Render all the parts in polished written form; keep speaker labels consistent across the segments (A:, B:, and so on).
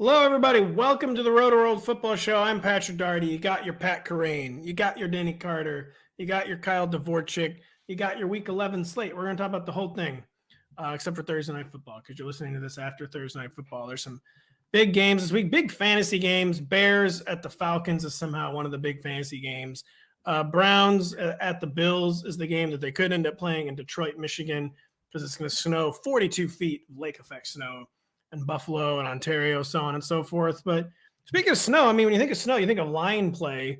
A: Hello, everybody. Welcome to the Rotoworld Football Show. I'm Patrick Daugherty. You got your Pat Kerrane. You got your Denny Carter. You got your Kyle Dvorchal. You got your Week 11 slate. We're going to talk about the whole thing, except for Thursday Night Football, because you're listening to this after Thursday Night Football. There's some big games this week, big fantasy games. Bears at the Falcons is somehow one of the big fantasy games. Browns at the Bills is the game that they could end up playing in Detroit, Michigan, because it's going to snow 42 feet of lake effect snow and Buffalo and Ontario, so on and so forth. But speaking of snow, I mean, when you think of snow, you think of line play,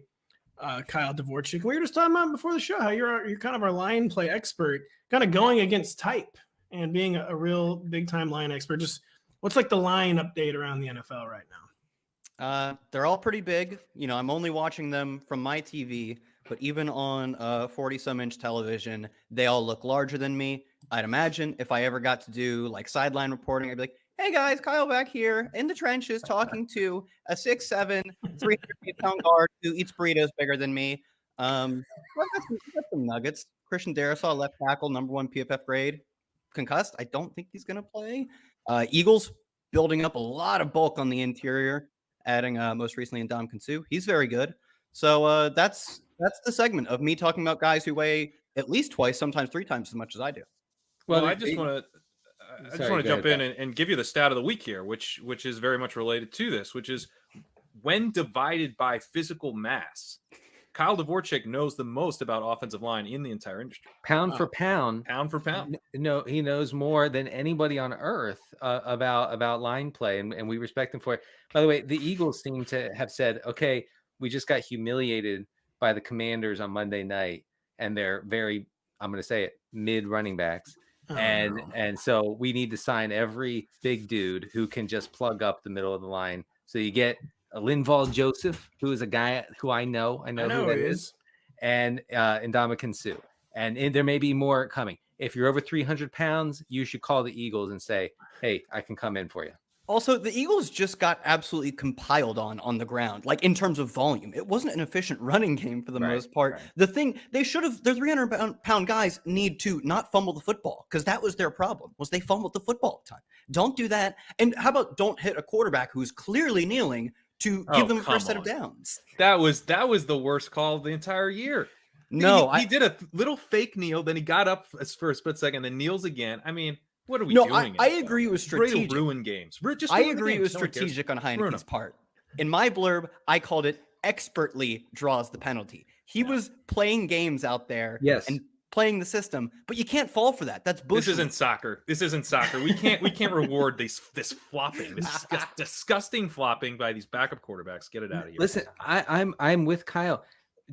A: Kyle Dvorchal. We were just talking about before the show how you're kind of our line play expert, kind of going against type and being a real big-time line expert. Just what's like the line update around the NFL right now?
B: They're all pretty big. You know, I'm only watching them from my TV, but even on 40-some-inch television, they all look larger than me. I'd imagine if I ever got to do like sideline reporting, I'd be like, hey guys, Kyle back here in the trenches talking to a 6'7", 300-pound guard who eats burritos bigger than me. Got some nuggets. Christian Darrisaw, left tackle, #1 PFF grade, concussed. I don't think he's going to play. Eagles building up a lot of bulk on the interior, adding most recently in Dom Kinsu. He's very good. So that's the segment of me talking about guys who weigh at least twice, sometimes 3 times as much as I do.
C: Well, I just want to jump in and give you the stat of the week here, which is very much related to this, which is when divided by physical mass, Kyle Dvorchal knows the most about offensive line in the entire industry.
D: Pound for pound.
A: No,
D: he knows more than anybody on earth about line play, and we respect him for it. By the way, the Eagles seem to have said, okay, we just got humiliated by the Commanders on Monday night, and they're very, I'm going to say it, mid running backs. And so we need to sign every big dude who can just plug up the middle of the line. So you get a Linval Joseph, who is a guy who I know who that is, and Ndamukong Suh. And there may be more coming. If you're over 300 pounds, you should call the Eagles and say, hey, I can come in for you.
B: Also, the Eagles just got absolutely compiled on the ground, like in terms of volume. It wasn't an efficient running game for the most part. Right. The thing they should have, their 300-pound guys need to not fumble the football, because that was their problem, was they fumbled the football all the time. Don't do that. And how about don't hit a quarterback who's clearly kneeling to give them a first set of downs?
C: That was the worst call of the entire year.
B: No,
C: he did a little fake kneel, then he got up for a split second, then kneels again. I mean, what are we doing?
B: I agree it was strategic.
C: Ruin games.
B: I agree it was strategic on Heineke's part. In my blurb, I called it expertly draws the penalty. He was playing games out there and playing the system, but you can't fall for that. That's bullshit.
C: This isn't soccer. We can't reward this flopping, this disgusting flopping by these backup quarterbacks. Get it out of here.
D: Listen, I'm with Kyle.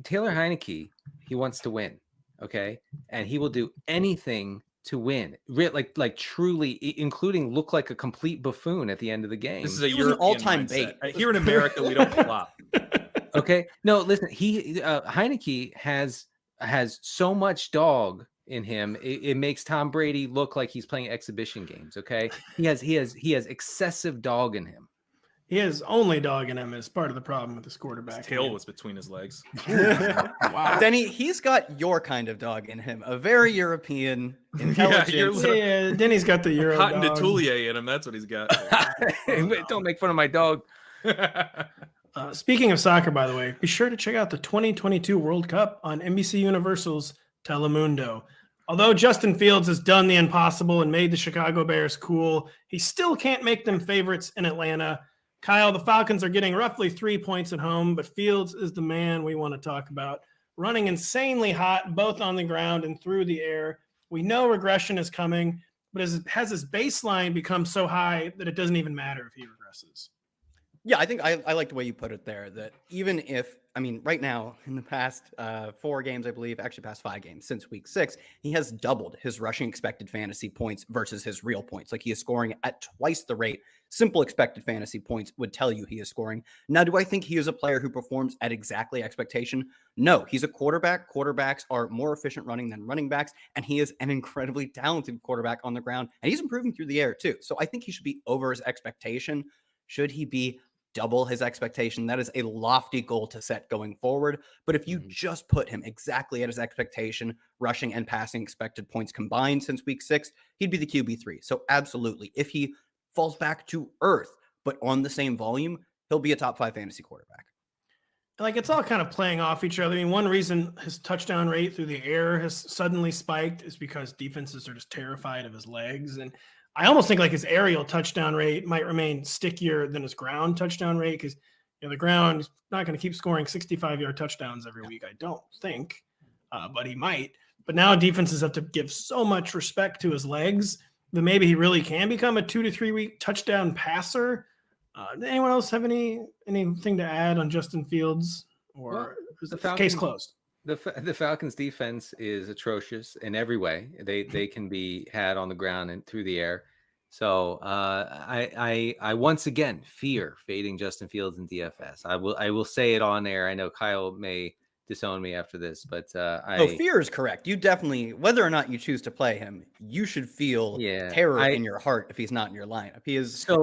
D: Taylor Heineke, he wants to win, okay? And he will do anything to win, like truly, including look like a complete buffoon at the end of the game.
C: This is a European all-time bait. Here in America, we don't flop.
D: Okay, no, listen. Heineke has so much dog in him. It makes Tom Brady look like he's playing exhibition games. Okay, he has excessive dog in him.
A: He has only dog in him as part of the problem with his quarterback.
C: His tail was between his legs.
B: Wow. Denny, he's got your kind of dog in him. A very European intelligence.
A: Yeah, Denny's got the Euro
C: Cotton
A: dog.
C: de Toulier in him. That's what he's got.
D: Don't make fun of my dog.
A: Speaking of soccer, by the way, be sure to check out the 2022 World Cup on NBC Universal's Telemundo. Although Justin Fields has done the impossible and made the Chicago Bears cool, he still can't make them favorites in Atlanta. Kyle, the Falcons are getting roughly 3 points at home, but Fields is the man we want to talk about. Running insanely hot, both on the ground and through the air. We know regression is coming, but has his baseline become so high that it doesn't even matter if he regresses?
B: Yeah, I think I like the way you put it there, that even if, I mean, right now, in the past 4 games, I believe, actually past 5 games since week 6, he has doubled his rushing expected fantasy points versus his real points. Like, he is scoring at twice the rate simple expected fantasy points would tell you he is scoring. Now, do I think he is a player who performs at exactly expectation? No, he's a quarterback. Quarterbacks are more efficient running than running backs, and he is an incredibly talented quarterback on the ground, and he's improving through the air too. So I think he should be over his expectation. Should he be double his expectation? That is a lofty goal to set going forward. But if you just put him exactly at his expectation, rushing and passing expected points combined since week 6, he'd be the QB3. So absolutely, if he falls back to earth, but on the same volume, he'll be a top 5 fantasy quarterback.
A: Like, it's all kind of playing off each other. I mean, one reason his touchdown rate through the air has suddenly spiked is because defenses are just terrified of his legs. And I almost think like his aerial touchdown rate might remain stickier than his ground touchdown rate, because the ground is not going to keep scoring 65-yard touchdowns every week, I don't think, but he might. But now defenses have to give so much respect to his legs that maybe he really can become a 2 to 3 week touchdown passer. Anyone else have anything to add on Justin Fields, or is the case closed?
D: The Falcons defense is atrocious in every way. They can be had on the ground and through the air. So I once again fear fading Justin Fields in DFS. I will say it on air. I know Kyle may disown me after this, but
B: fear is correct. You definitely, whether or not you choose to play him, you should feel terror in your heart if he's not in your lineup. He is so.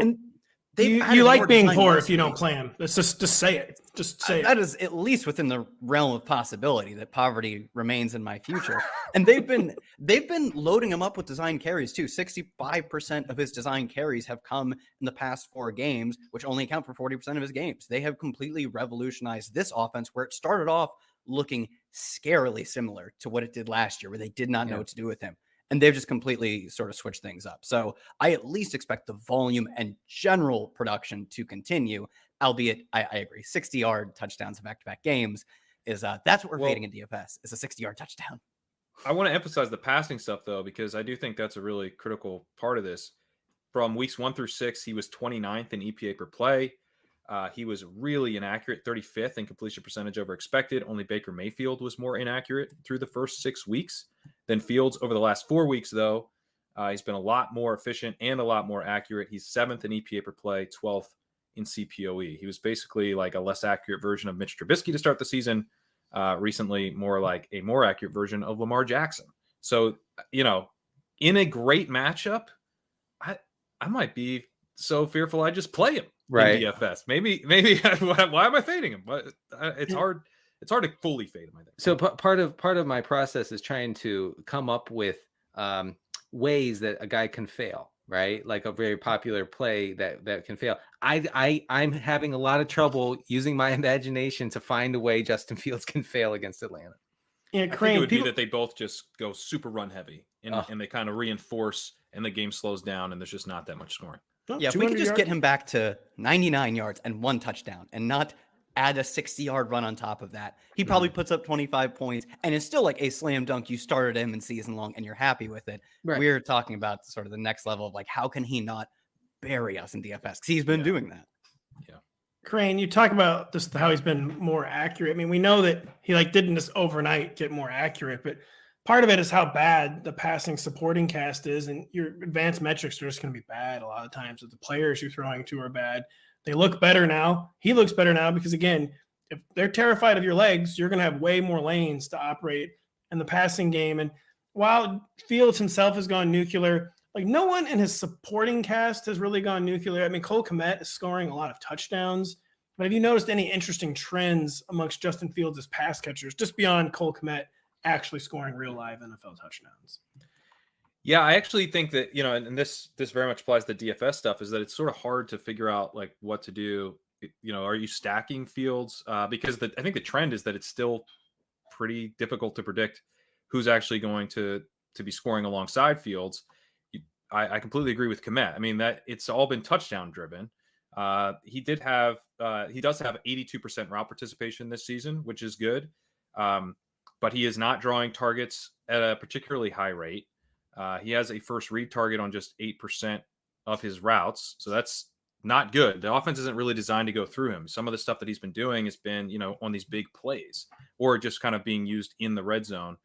A: You like being poor if you don't play him. Let's just say it. Just say it.
B: That is at least within the realm of possibility that poverty remains in my future. And they've been loading him up with design carries too. 65% of his design carries have come in the past 4 games, which only account for 40% of his games. They have completely revolutionized this offense, where it started off looking scarily similar to what it did last year, where they did not know what to do with him. And they've just completely sort of switched things up. So I at least expect the volume and general production to continue, albeit I agree. 60-yard touchdowns in back-to-back games is that's what we're fading in DFS, is a 60-yard touchdown.
C: I want to emphasize the passing stuff, though, because I do think that's a really critical part of this. From weeks 1 through 6, he was 29th in EPA per play. He was really inaccurate, 35th in completion percentage over expected. Only Baker Mayfield was more inaccurate through the first 6 weeks than Fields. Over the last 4 weeks, though, he's been a lot more efficient and a lot more accurate. He's 7th in EPA per play, 12th in CPOE. He was basically like a less accurate version of Mitch Trubisky to start the season. Recently, more like a more accurate version of Lamar Jackson. So, in a great matchup, I might be so fearful I just play him in DFS. Maybe why am I fading him? But it's hard. It's hard to fully fade him, I think.
D: So part of my process is trying to come up with ways that a guy can fail, right? Like a very popular play that can fail. I'm having a lot of trouble using my imagination to find a way Justin Fields can fail against Atlanta.
A: Yeah,
C: I think it would be that they both just go super run heavy and they kind of reinforce, and the game slows down, and there's just not that much scoring.
B: Yeah, if we could just get him back to 99 yards and 1 touchdown and not add a 60-yard run on top of that, he probably puts up 25 points and it's still like a slam dunk. You started him in season long and you're happy with it. Right. We're talking about sort of the next level of like, how can he not bury us in DFS? Because he's been doing that.
C: Yeah.
A: Kerrane, you talk about just how he's been more accurate. I mean, we know that he didn't just overnight get more accurate, but part of it is how bad the passing supporting cast is, and your advanced metrics are just going to be bad a lot of times. If the players you're throwing to are bad, they look better now. He looks better now because, again, if they're terrified of your legs, you're going to have way more lanes to operate in the passing game. And while Fields himself has gone nuclear, like no one in his supporting cast has really gone nuclear. I mean, Cole Kmet is scoring a lot of touchdowns. But have you noticed any interesting trends amongst Justin Fields' pass catchers, just beyond Cole Kmet actually scoring real live NFL touchdowns?
C: Yeah, I actually think that, and this very much applies to DFS stuff, is that it's sort of hard to figure out like what to do. Are you stacking Fields? Because I think the trend is that it's still pretty difficult to predict who's actually going to be scoring alongside Fields. I completely agree with Kmet. I mean, that it's all been touchdown driven. He does have 82% route participation this season, which is good. But he is not drawing targets at a particularly high rate. He has a first read target on just 8% of his routes. So that's not good. The offense isn't really designed to go through him. Some of the stuff that he's been doing has been, on these big plays or just kind of being used in the red zone.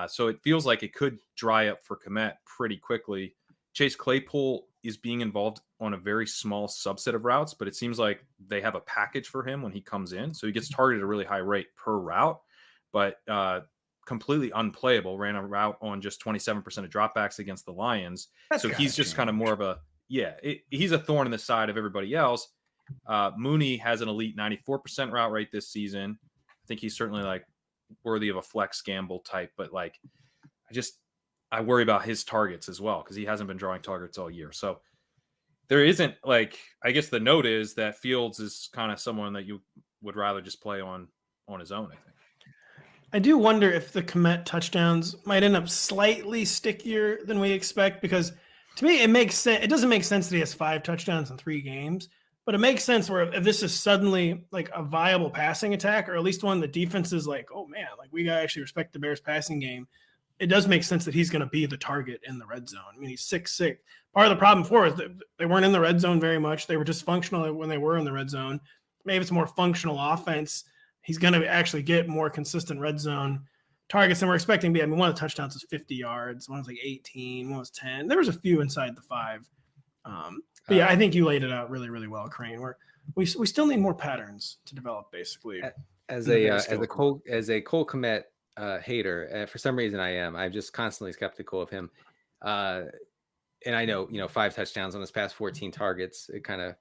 C: So it feels like it could dry up for Kmet pretty quickly. Chase Claypool is being involved on a very small subset of routes, but it seems like they have a package for him when he comes in. So he gets targeted at a really high rate per route, but completely unplayable. Ran a route on just 27% of dropbacks against the Lions. So he's just kind of more of he's a thorn in the side of everybody else. Mooney has an elite 94% route rate this season. I think he's certainly like worthy of a flex gamble type, but like, I worry about his targets as well, because he hasn't been drawing targets all year. So there isn't like, I guess the note is that Fields is kind of someone that you would rather just play on his own, I think.
A: I do wonder if the Kmet touchdowns might end up slightly stickier than we expect, because to me it makes sense. It doesn't make sense that he has 5 touchdowns in 3 games, but it makes sense where if this is suddenly like a viable passing attack, or at least one the defense is like, oh man, like we gotta actually respect the Bears passing game. It does make sense that he's going to be the target in the red zone. I mean, he's 6'6". Part of the problem for is that they weren't in the red zone very much. They were just functional when they were in the red zone. Maybe it's more functional offense. He's going to actually get more consistent red zone targets than we're expecting. I mean, one of the touchdowns was 50 yards. One was like 18. One was 10. There was a few inside the 5. But yeah, I think you laid it out really, really well, Kerrane. We still need more patterns to develop, basically.
D: As a Cole Kmet hater, for some reason I'm just constantly skeptical of him. And I know, 5 touchdowns on his past 14 targets. It kind of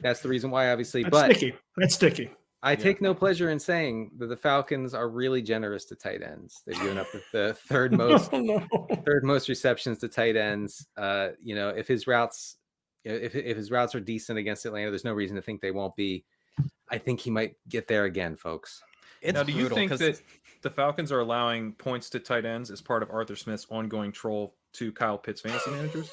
D: that's the reason why, obviously.
A: That's sticky.
D: I take no pleasure in saying that the Falcons are really generous to tight ends. They've given up the third most receptions to tight ends. If his routes are decent against Atlanta, there's no reason to think they won't be. I think he might get there again, folks.
C: Now, do you think that the Falcons are allowing points to tight ends as part of Arthur Smith's ongoing troll to Kyle Pitts fantasy managers?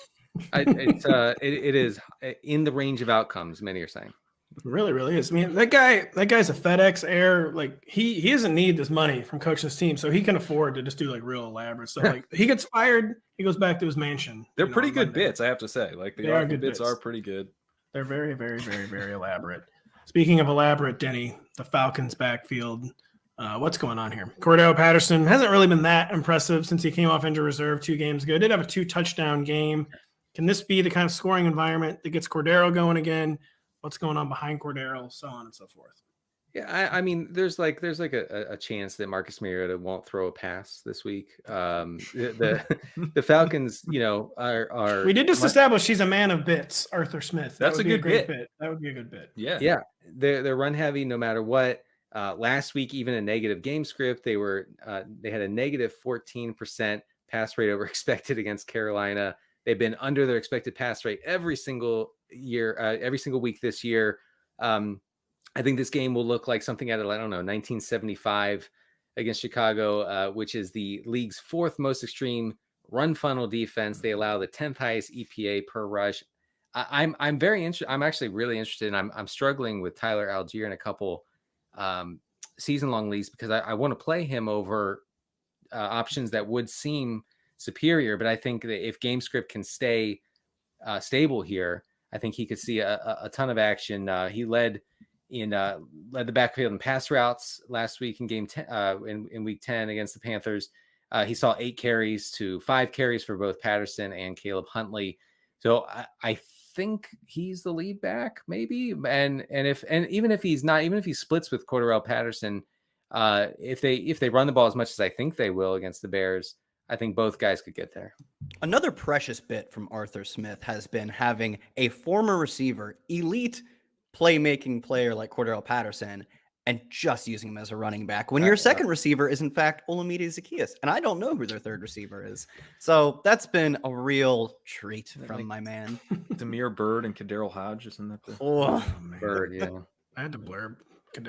D: It is in the range of outcomes, many are saying.
A: It really, really is. I mean, that guy's a FedEx heir. Like he doesn't need this money from coaching his team, so he can afford to just do like real elaborate stuff. Like he gets fired, he goes back to his mansion.
C: They're pretty good bits, I have to say. Like the bits are pretty good.
A: They're very, very, very, very elaborate. Speaking of elaborate, Denny, the Falcons backfield. What's going on here? Cordell Patterson hasn't really been that impressive since he came off injured reserve 2 games ago. Did have a 2-touchdown game. Can this be the kind of scoring environment that gets Cordero going again? What's going on behind Cordero, so on and so forth?
D: Yeah, I mean, there's a chance that Marcus Mariota won't throw a pass this week. The Falcons, are.
A: We did just establish he's a man of bits, Arthur Smith.
C: That's a good bit.
A: That would be a good bit.
D: Yeah. They're run heavy no matter what. Last week, even a negative game script, they had a negative 14% pass rate over expected against Carolina. They've been under their expected pass rate every single week this year. I think this game will look like something out of, 1975 against Chicago, which is the league's 4th most extreme run funnel defense. They allow the 10th highest EPA per rush. I'm very interested. I'm actually really interested. I'm struggling with Tyler Algier in a couple season-long leagues because I want to play him over options that would seem superior. But I think that if game script can stay stable here, I think he could see a ton of action. He led the backfield in pass routes last week in game 10, in week 10 against the Panthers. He saw 8 carries to 5 carries for both Patterson and Caleb Huntley. So I think he's the lead back, maybe. And even if he splits with Cordell Patterson, if they run the ball as much as I think they will against the Bears, I think both guys could get there.
B: Another precious bit from Arthur Smith has been having a former receiver, elite playmaking player like Cordell Patterson, and just using him as a running back when your second receiver is in fact Olamide Zaccheaus, and I don't know who their third receiver is. So that's been a real treat from my man.
C: Demir Bird and Kadarius Hodge, isn't that the
D: Bird? Yeah,
A: I had to blurb.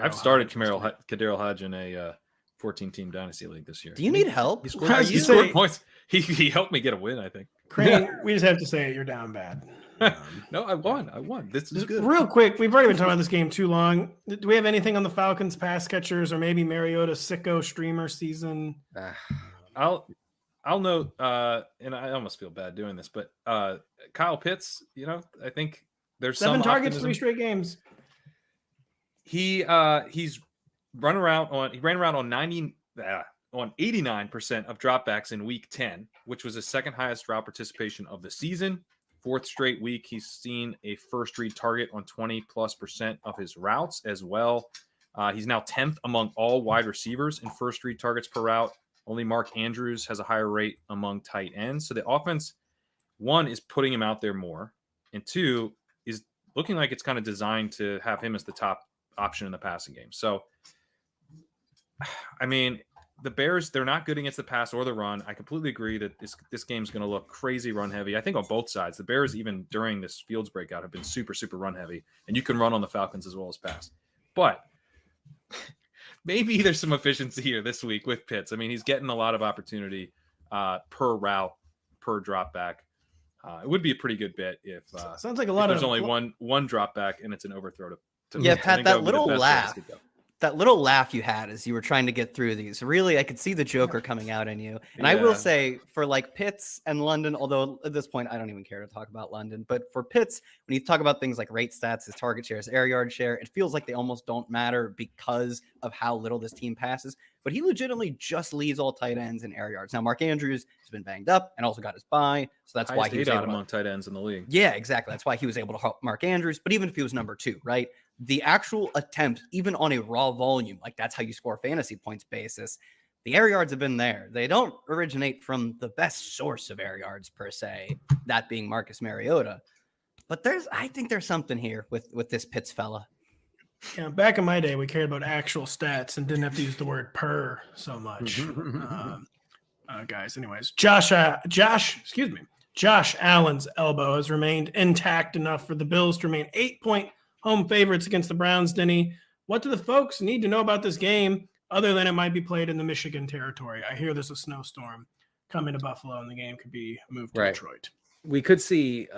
C: I've started Kadarius Hodge in a 14-team dynasty league this year.
B: Do you need help?
C: He scored points. He helped me get a win, I think.
A: Kerrane, we just have to say you're down bad.
C: No, I won. This is good.
A: Real quick, we've already been talking about this game too long. Do we have anything on the Falcons pass catchers or maybe Mariota's sicko streamer season?
C: I'll note, and I almost feel bad doing this, but Kyle Pitts, I think there's
A: 7 targets,
C: optimism.
A: 3 straight games.
C: He's ran around on 89% of dropbacks in week 10, which was the second highest route participation of the season. 4th straight week, he's seen a first read target on 20+% of his routes as well. He's now 10th among all wide receivers in first read targets per route. Only Mark Andrews has a higher rate among tight ends. So the offense, 1, is putting him out there more, and 2, is looking like it's kind of designed to have him as the top option in the passing game. So, I mean, the Bears, they're not good against the pass or the run. I completely agree that this game's going to look crazy run heavy. I think on both sides, the Bears, even during this Fields breakout, have been super, super run heavy, and you can run on the Falcons as well as pass. But maybe there's some efficiency here this week with Pitts. I mean, he's getting a lot of opportunity per route, per drop back. It would be a pretty good bet if
A: sounds like a lot
C: there's
A: of
C: only one drop back and it's an overthrow to
B: yeah, Pat, that little laugh you had as you were trying to get through these, really, I could see the Joker coming out in you. And I will say, for like Pitts and London, although at this point I don't even care to talk about London, but for Pitts, when you talk about things like rate stats, his target share, his air yard share, it feels like they almost don't matter because of how little this team passes. But he legitimately just leads all tight ends in air yards. Now, Mark Andrews has been banged up and also got his bye, so that's why he's
C: among tight ends in the league.
B: Yeah, exactly. That's why he was able to help Mark Andrews. But even if he was number 2, right? The actual attempt, even on a raw volume, like that's how you score fantasy points basis, the air yards have been there. They don't originate from the best source of air yards per se, that being Marcus Mariota. But I think there's something here with this Pitts fella.
A: Yeah, back in my day, we cared about actual stats and didn't have to use the word per so much. Guys, anyways, Josh Allen's elbow has remained intact enough for the Bills to remain 8-point home favorites against the Browns. Denny, what do the folks need to know about this game other than it might be played in the Michigan territory? I hear there's a snowstorm coming to Buffalo and the game could be moved to Detroit.
D: We could see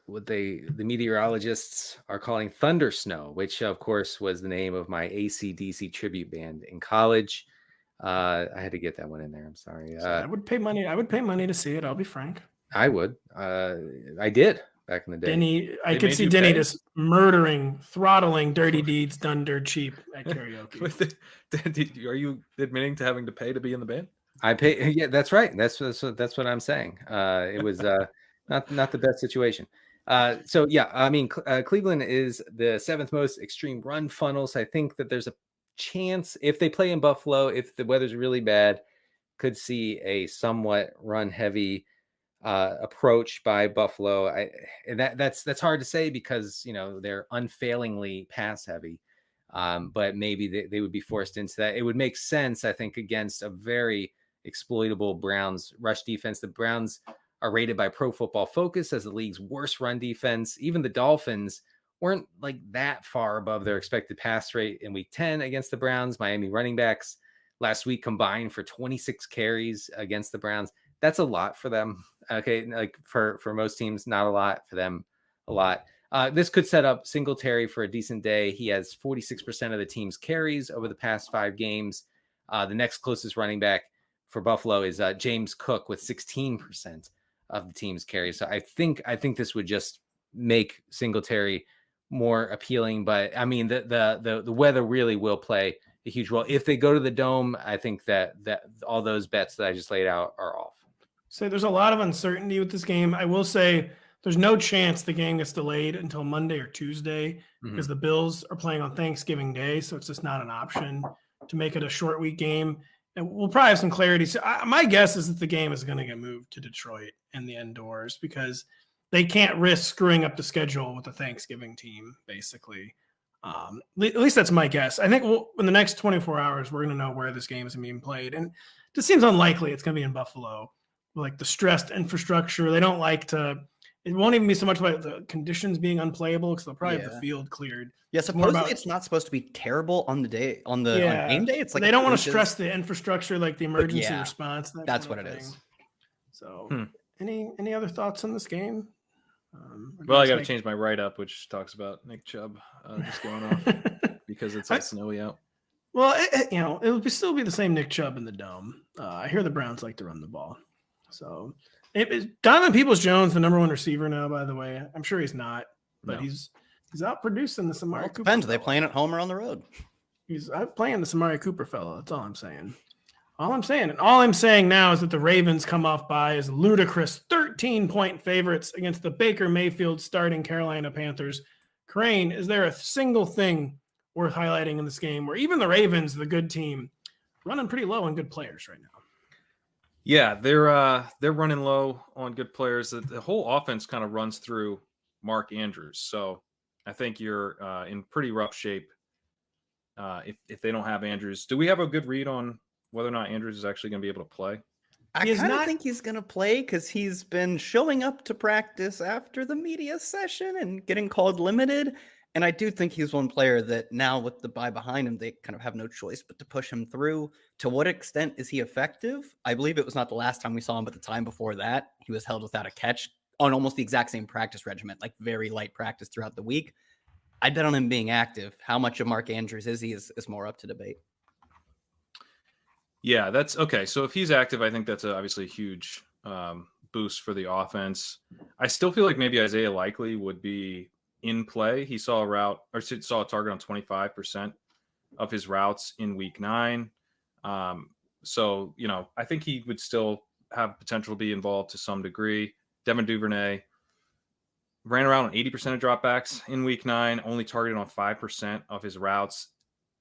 D: what the meteorologists are calling thunder snow, which of course was the name of my AC/DC tribute band in college. I had to get that one in there. I'm sorry.
A: I would pay money. I would pay money to see it. I'll be frank.
D: I would. I did back in the day.
A: Denny, I could see Denny just throttling dirty deeds done dirt cheap at karaoke.
C: Are you admitting to having to pay to be in the band?
D: I pay. Yeah, that's right. That's what I'm saying. It was not the best situation. So yeah, I mean, Cleveland is the 7th most extreme run funnel. So I think that there's a chance if they play in Buffalo, if the weather's really bad, could see a somewhat run heavy approach by Buffalo. And that's hard to say because, you know, they're unfailingly pass heavy. But maybe they would be forced into that. It would make sense, I think, against a very exploitable Browns rush defense. The Browns are rated by Pro Football Focus as the league's worst run defense. Even the Dolphins weren't like that far above their expected pass rate in week 10 against the Browns. Miami running backs last week combined for 26 carries against the Browns. That's a lot for them. Okay. Like for most teams, not a lot. For them, a lot. This could set up Singletary for a decent day. He has 46% of the team's carries over the past 5 games. The next closest running back for Buffalo is James Cook with 16% of the team's carries. So I think this would just make Singletary more appealing. But I mean, the weather really will play a huge role. If they go to the Dome, I think that all those bets that I just laid out are off.
A: So there's a lot of uncertainty with this game. I will say there's no chance the game gets delayed until Monday or Tuesday because the Bills are playing on Thanksgiving Day. So it's just not an option to make it a short week game. And we'll probably have some clarity. So my guess is that the game is going to get moved to Detroit in the indoors because they can't risk screwing up the schedule with the Thanksgiving team, basically. At least that's my guess. I think in the next 24 hours, we're going to know where this game is being played. And it just seems unlikely it's going to be in Buffalo. Like the stressed infrastructure, they don't like to. It won't even be so much about the conditions being unplayable because they'll probably have the field cleared.
B: Yeah, supposedly it's not supposed to be terrible on the day on game day. It's like
A: they don't want to stress the infrastructure, like the emergency response.
B: That's what it is.
A: So, any other thoughts on this game?
B: Well,
C: I got to change my write-up, which talks about Nick Chubb just going off because it's like snowy out.
A: Well, it would still be the same Nick Chubb in the Dome. I hear the Browns like to run the ball. So, Donovan Peoples-Jones, the number 1 receiver now, by the way. I'm sure he's not, but he's out producing the Samari Cooper.
B: Depends. Are they playing at home or on the road?
A: He's out playing the Samari Cooper fellow. That's all I'm saying. And all I'm saying now is that the Ravens come off by as ludicrous 13-point favorites against the Baker Mayfield starting Carolina Panthers. Kerrane, is there a single thing worth highlighting in this game where even the Ravens, the good team, running pretty low on good players right now?
C: Yeah, they're running low on good players. The whole offense kind of runs through Mark Andrews. So I think you're in pretty rough shape if they don't have Andrews. Do we have a good read on whether or not Andrews is actually going to be able to play?
B: I kind of think he's going to play because he's been showing up to practice after the media session and getting called limited. And I do think he's one player that now with the bye behind him, they kind of have no choice but to push him through. To what extent is he effective? I believe it was not the last time we saw him, but the time before that, he was held without a catch on almost the exact same practice regimen, like very light practice throughout the week. I bet on him being active. How much of Mark Andrews is he is more up to debate.
C: Yeah, that's okay. So if he's active, I think that's obviously a huge boost for the offense. I still feel like maybe Isaiah Likely would be in play. He saw a target on 25% of his routes in week 9. So, I think he would still have potential to be involved to some degree. Devin Duvernay ran around on 80% of dropbacks in week 9, only targeted on 5% of his routes.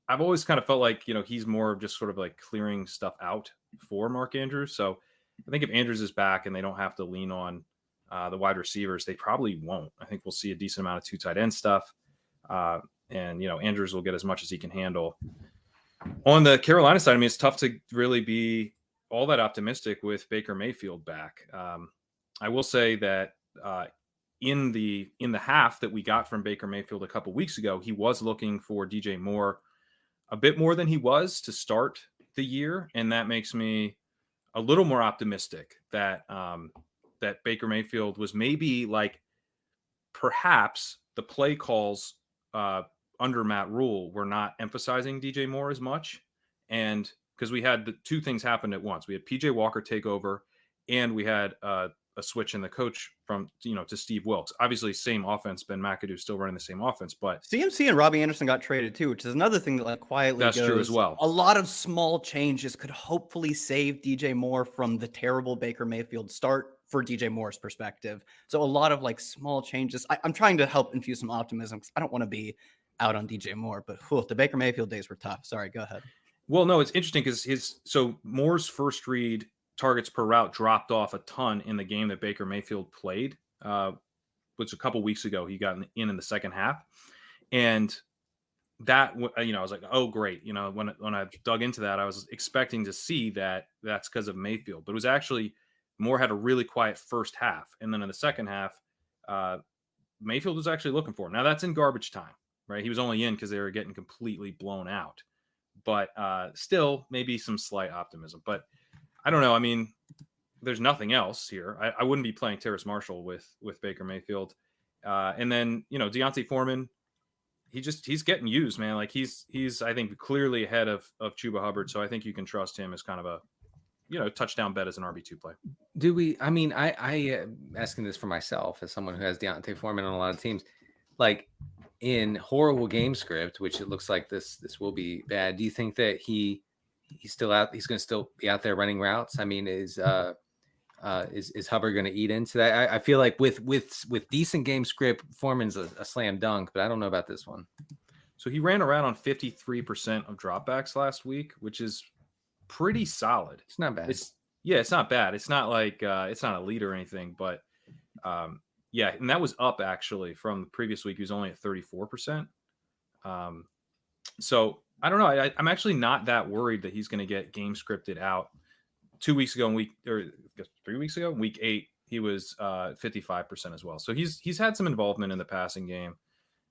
C: I've always kind of felt like, he's more of just sort of like clearing stuff out for Mark Andrews. So I think if Andrews is back and they don't have to lean on the wide receivers, they probably won't. I think we'll see a decent amount of 2 tight end stuff. And Andrews will get as much as he can handle. On the Carolina side, it's tough to really be all that optimistic with Baker Mayfield back. I will say that in the half that we got from Baker Mayfield a couple weeks ago, he was looking for DJ Moore a bit more than he was to start the year. And that makes me a little more optimistic that that Baker Mayfield was maybe like perhaps the play calls under Matt Rule were not emphasizing DJ Moore as much. And because we had the 2 things happen at once. We had PJ Walker take over and we had a switch in the coach from, to Steve Wilks. Obviously, same offense. Ben McAdoo still running the same offense, but
B: CMC and Robbie Anderson got traded too, which is another thing that like quietly
C: that's true as well.
B: A lot of small changes could hopefully save DJ Moore from the terrible Baker Mayfield start for DJ Moore's perspective. So a lot of like small changes. I'm trying to help infuse some optimism because I don't want to be out on DJ Moore, but the Baker Mayfield days were tough. Sorry, go ahead.
C: Well, no, it's interesting because Moore's first read targets per route dropped off a ton in the game that Baker Mayfield played, which a couple weeks ago he got in the second half. And that, I was like, oh, great. When I dug into that, I was expecting to see that that's because of Mayfield, but it was actually Moore had a really quiet first half. And then in the second half, Mayfield was actually looking for him. Now that's in garbage time, right? He was only in because they were getting completely blown out, but still maybe some slight optimism, but I don't know. There's nothing else here. I wouldn't be playing Terrace Marshall with Baker Mayfield. And then, Deontay Foreman, he's getting used, man. Like he's I think clearly ahead of Chuba Hubbard. So I think you can trust him as kind of a, touchdown bet as an RB2 play.
D: Do we, I asking this for myself as someone who has Deontay Foreman on a lot of teams, like in horrible game script, which it looks like this will be bad. Do you think that he's still out? He's going to still be out there running routes. Is Hubbard going to eat into that? I feel like with decent game script, Foreman's a slam dunk, but I don't know about this one.
C: So he ran around on 53% of dropbacks last week, which is pretty solid.
D: It's not bad.
C: It's not bad. It's not like it's not elite or anything, but yeah, and that was up actually from the previous week. He was only at 34%. So I don't know. I'm actually not that worried that he's going to get game scripted out. 2 weeks ago, 3 weeks ago, week 8, he was 55% as well. So he's had some involvement in the passing game.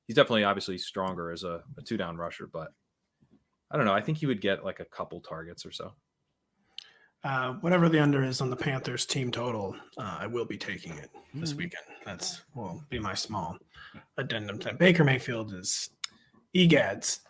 C: He's definitely obviously stronger as a 2-down rusher, but I don't know. I think he would get like a couple targets or so.
A: Whatever the under is on the Panthers team total, I will be taking it this weekend. That's will be my small addendum to Baker Mayfield is egads.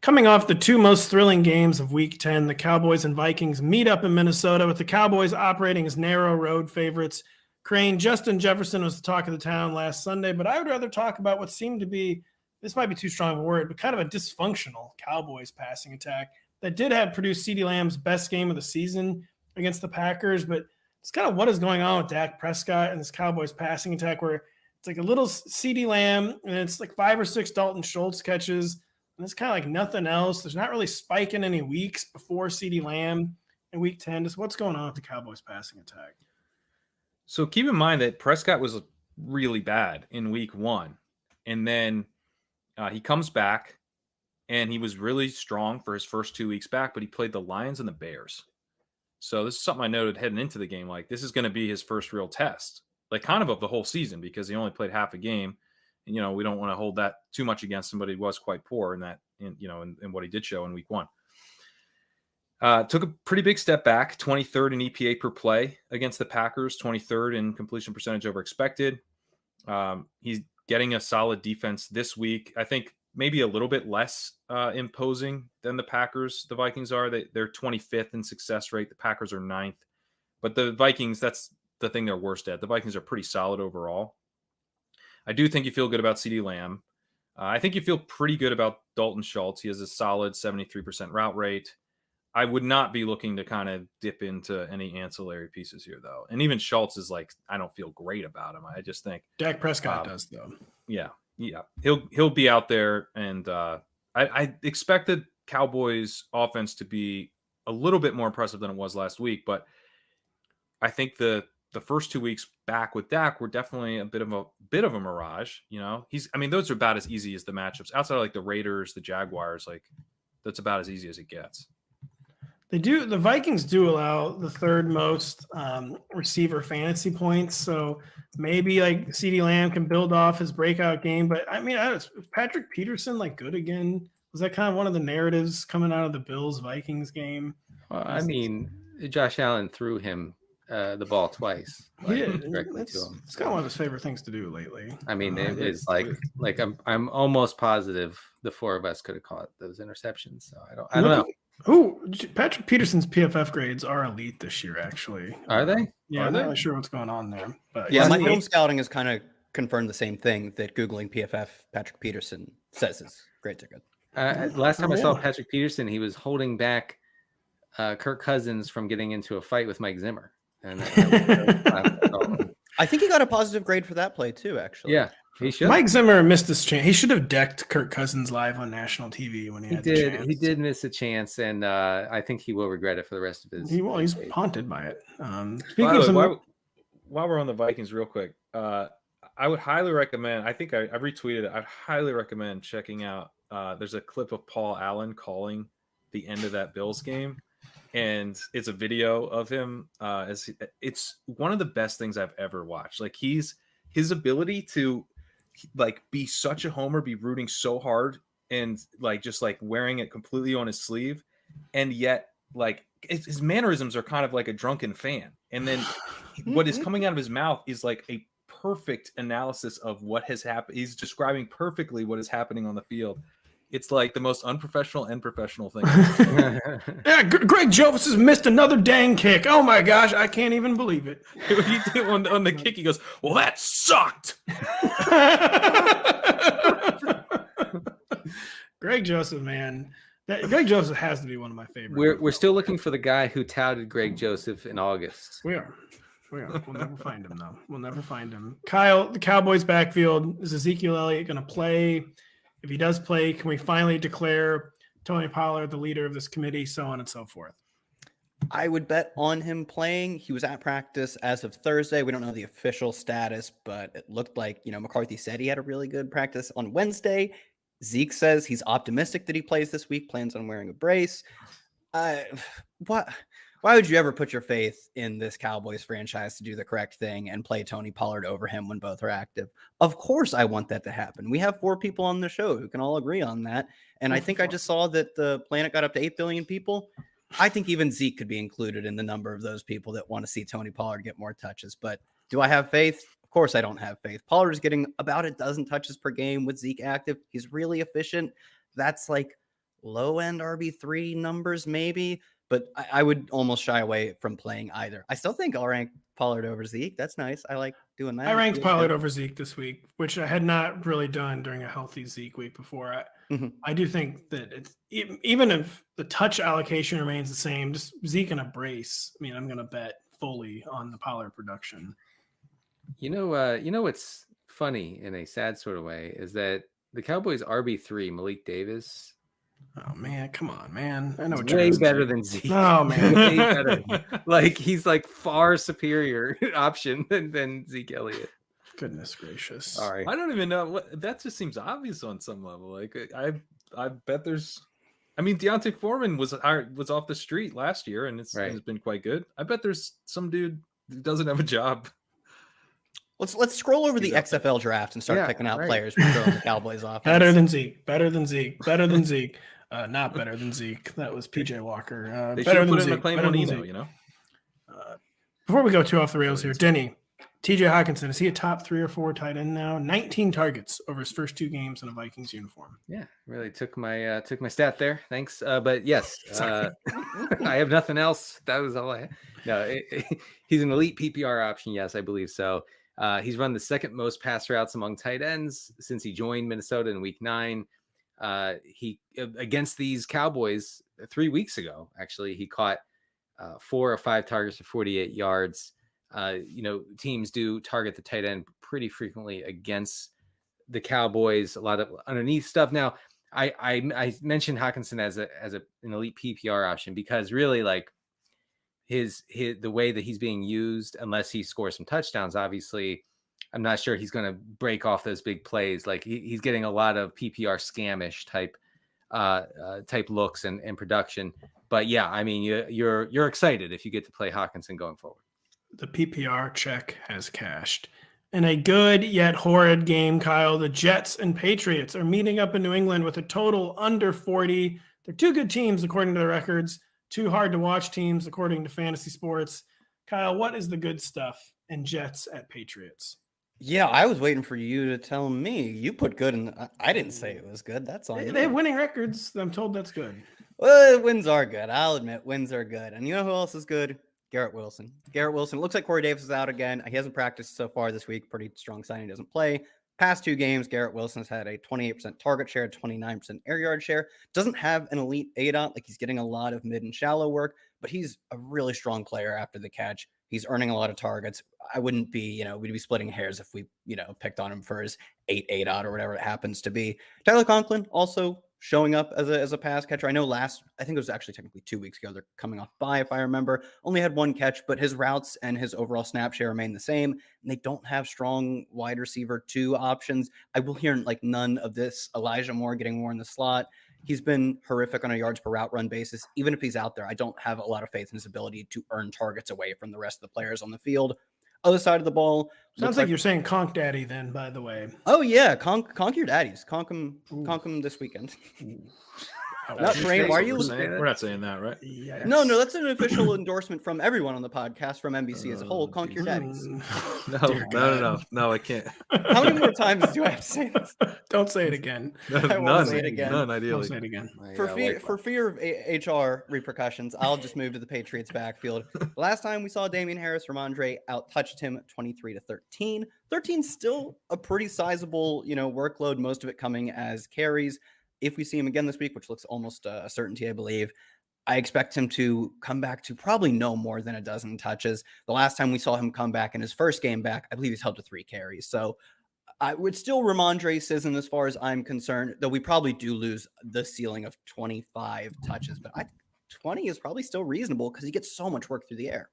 A: Coming off the 2 most thrilling games of Week 10, the Cowboys and Vikings meet up in Minnesota with the Cowboys operating as narrow road favorites. Kerrane, Justin Jefferson was the talk of the town last Sunday, but I would rather talk about what seemed to be, this might be too strong of a word, but kind of a dysfunctional Cowboys passing attack that did have produced CeeDee Lamb's best game of the season against the Packers, but it's kind of what is going on with Dak Prescott and this Cowboys passing attack where it's like a little CeeDee Lamb and it's like 5 or 6 Dalton Schultz catches. And it's kind of like nothing else. There's not really spiking any weeks before CeeDee Lamb in Week 10. Just what's going on with the Cowboys passing attack?
C: So keep in mind that Prescott was really bad in Week 1. And then he comes back and he was really strong for his first 2 weeks back, but he played the Lions and the Bears. So this is something I noted heading into the game. Like, this is going to be his first real test, like kind of the whole season, because he only played half a game. And, we don't want to hold that too much against him, but he was quite poor in that, in what he did show in week 1. Took a pretty big step back, 23rd in EPA per play against the Packers, 23rd in completion percentage over expected. He's getting a solid defense this week. I think maybe a little bit less imposing than the Packers. The Vikings are. They're 25th in success rate. The Packers are 9th. But the Vikings, that's the thing they're worst at. The Vikings are pretty solid overall. I do think you feel good about CeeDee Lamb. I think you feel pretty good about Dalton Schultz. He has a solid 73% route rate. I would not be looking to kind of dip into any ancillary pieces here, though. And even Schultz is like, I don't feel great about him. I just think
A: Dak Prescott does, though.
C: Yeah. He'll be out there, and I expect the Cowboys offense to be a little bit more impressive than it was last week, but I think the first 2 weeks back with Dak were definitely a bit of a mirage. Those are about as easy as the matchups outside of like the Raiders, the Jaguars. Like, that's about as easy as it gets.
A: The Vikings do allow the third most receiver fantasy points. So maybe like CeeDee Lamb can build off his breakout game. But is Patrick Peterson like good again? Was that kind of one of the narratives coming out of the Bills-Vikings game?
D: Well, Josh Allen threw him the ball twice.
A: He did. It's kind of one of his favorite things to do lately.
D: It is like I'm almost positive the four of us could have caught those interceptions. So I don't know.
A: Oh, Patrick Peterson's PFF grades are elite this year, actually.
D: Are they?
A: Yeah, I'm not really sure what's going on there. But
B: yeah, my home scouting has kind of confirmed the same thing, that Googling PFF Patrick Peterson says his grades are good.
D: Last time I saw Patrick Peterson, he was holding back Kirk Cousins from getting into a fight with Mike Zimmer. And
B: I think he got a positive grade for that play too, actually.
D: Yeah, he should.
A: Mike Zimmer missed his chance. He should have decked Kirk Cousins live on national TV when he had the chance.
D: He did miss a chance, and I think he will regret it for the rest of his.
A: He's haunted by it.
C: While we're on the Vikings, real quick, I would highly recommend. I think I retweeted it. I'd highly recommend checking out. There's a clip of Paul Allen calling the end of that Bills game. And it's a video of him. It's one of the best things I've ever watched. Like, his ability to like be such a homer, be rooting so hard, and like just like wearing it completely on his sleeve, and yet like his mannerisms are kind of like a drunken fan. And then what is coming out of his mouth is like a perfect analysis of what has happened. He's describing perfectly what is happening on the field. It's like the most unprofessional and professional thing.
A: Yeah, Greg Jovis has missed another dang kick. Oh my gosh, I can't even believe it.
C: on the kick, he goes, "Well, that sucked."
A: Greg Joseph, man. Greg Joseph has to be one of my favorites.
D: We're still looking for the guy who touted Greg Joseph in August.
A: We are. We'll never find him, though. We'll never find him. Kyle, the Cowboys backfield, is Ezekiel Elliott going to play? If he does play, can we finally declare Tony Pollard the leader of this committee, so on and so forth?
B: I would bet on him playing. He was at practice as of Thursday. We don't know the official status, but it looked like, McCarthy said he had a really good practice on Wednesday. Zeke says he's optimistic that he plays this week, plans on wearing a brace. Why would you ever put your faith in this Cowboys franchise to do the correct thing and play Tony Pollard over him when both are active? Of course I want that to happen. We have 4 people on the show who can all agree on that. And I think I just saw that the planet got up to 8 billion people. I think even Zeke could be included in the number of those people that want to see Tony Pollard get more touches. But do I have faith? Of course I don't have faith. Pollard is getting about a dozen touches per game with Zeke active. He's really efficient. That's like low-end RB3 numbers maybe. But I would almost shy away from playing either. I still think I'll rank Pollard over Zeke. That's nice. I like doing that.
A: I ranked Pollard over Zeke this week, which I had not really done during a healthy Zeke week before. I do think that it's even if the touch allocation remains the same, just Zeke and a brace. I'm going to bet fully on the Pollard production.
D: What's funny in a sad sort of way is that the Cowboys RB3, Malik Davis.
A: Oh man, come on, man! I know
D: it's way better than Zeke.
A: Oh man,
D: way better. Like he's like far superior option than Zeke Elliott.
A: Goodness gracious.
D: Sorry.
C: I don't even know what that just seems obvious on some level. Like I bet there's. I mean, Deontay Foreman was off the street last year, and it's been quite good. I bet there's some dude who doesn't have a job.
B: Let's scroll over the XFL draft and start picking out players we throw in the Cowboys offense.
A: Better than Zeke. Not better than Zeke. That was PJ Walker.
C: They
A: better
C: should
A: than
C: put in
A: Zeke.
C: McLean Monino, you know.
A: Before we go too off the rails here, Denny, TJ Hawkinson, is he a top 3 or 4 tight end now? 19 targets over his first 2 games in a Vikings uniform.
D: Yeah, really took my stat there. Thanks. But yes, I have nothing else. That was all I had. No, he's an elite PPR option. Yes, I believe so. He's run the second most pass routes among tight ends since he joined Minnesota in week 9. He against these Cowboys 3 weeks ago, actually, he caught 4 or 5 targets for 48 yards. Teams do target the tight end pretty frequently against the Cowboys. A lot of underneath stuff. Now, I mentioned Hawkinson as an elite PPR option because really, like, his the way that he's being used, unless he scores some touchdowns, obviously, I'm not sure he's going to break off those big plays. Like he's getting a lot of PPR scamish type looks and production. But yeah, I mean, you're excited if you get to play Hawkinson going forward.
A: The PPR check has cashed. In a good yet horrid game, Kyle, the Jets and Patriots are meeting up in New England with a total under 40. They're 2 good teams, according to the records. 2 hard-to-watch teams, according to Fantasy Sports. Kyle, what is the good stuff in Jets at Patriots?
B: Yeah, I was waiting for you to tell me. You put good in. I didn't say it was good. That's on you.
A: They have winning records. I'm told that's good.
B: Well, wins are good. I'll admit, wins are good. And you know who else is good? Garrett Wilson. It looks like Corey Davis is out again. He hasn't practiced so far this week. Pretty strong sign he doesn't play. Past 2 games, Garrett Wilson's had a 28% target share, 29% air yard share. Doesn't have an elite ADOT, like he's getting a lot of mid and shallow work, but he's a really strong player after the catch. He's earning a lot of targets. I wouldn't be, we'd be splitting hairs if we, picked on him for his 8 ADOT or whatever it happens to be. Tyler Conklin also showing up as a pass catcher. I know I think it was actually technically 2 weeks ago. They're coming off bye, if I remember. Only had 1 catch, but his routes and his overall snap share remain the same. And they don't have strong wide receiver 2 options. I will hear like none of this Elijah Moore getting more in the slot. He's been horrific on a yards per route run basis. Even if he's out there, I don't have a lot of faith in his ability to earn targets away from the rest of the players on the field. Other side of the ball.
A: Sounds like you're saying Conk Daddy then, by the way.
B: Oh, yeah. Conk your daddies. Conk him this weekend. Not Kerrane. Why are you?
C: We're not saying that, right?
A: Yes.
B: No, that's an official endorsement from everyone on the podcast, from NBC as a whole. Conk your daddies.
C: No, I can't.
B: How many more times do I have to say this?
A: Don't say it again.
B: I won't say it again.
C: None, ideally.
A: Don't say it again.
B: For fear of HR repercussions, I'll just move to the Patriots backfield. The last time we saw Damian Harris, Ramondre out-touched him 23-13. 13 still a pretty sizable, workload, most of it coming as carries. If we see him again this week, which looks almost a certainty, I believe, I expect him to come back to probably no more than a dozen touches. The last time we saw him come back in his first game back, I believe he's held to 3 carries. So I would still Ramondre season as far as I'm concerned, though we probably do lose the ceiling of 25 touches. But 20 is probably still reasonable because he gets so much work through the air.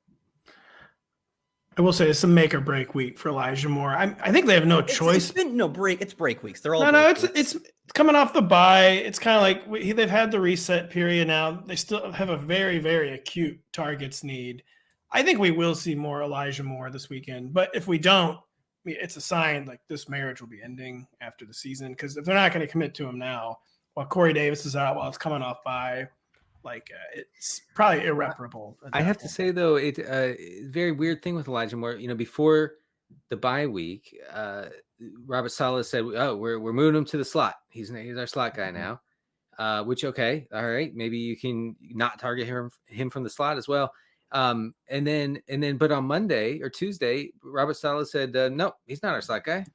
A: I will say it's a make or break week for Elijah Moore. I think they have no choice.
B: It's break weeks. They're all
A: it's coming off the bye. It's kind of like they've had the reset period now. They still have a very, very acute targets need. I think we will see more Elijah Moore this weekend. But if we don't, it's a sign like this marriage will be ending after the season, because if they're not going to commit to him now, while Corey Davis is out, while it's coming off bye, it's probably irreparable.
D: I have to say, though, it's a very weird thing with Elijah Moore. Before the bye week, Robert Saleh said, "Oh, we're moving him to the slot. He's our slot guy now." Which, okay, all right, maybe you can not target him from the slot as well. And then, but on Monday or Tuesday, Robert Saleh said, "No, he's not our slot guy.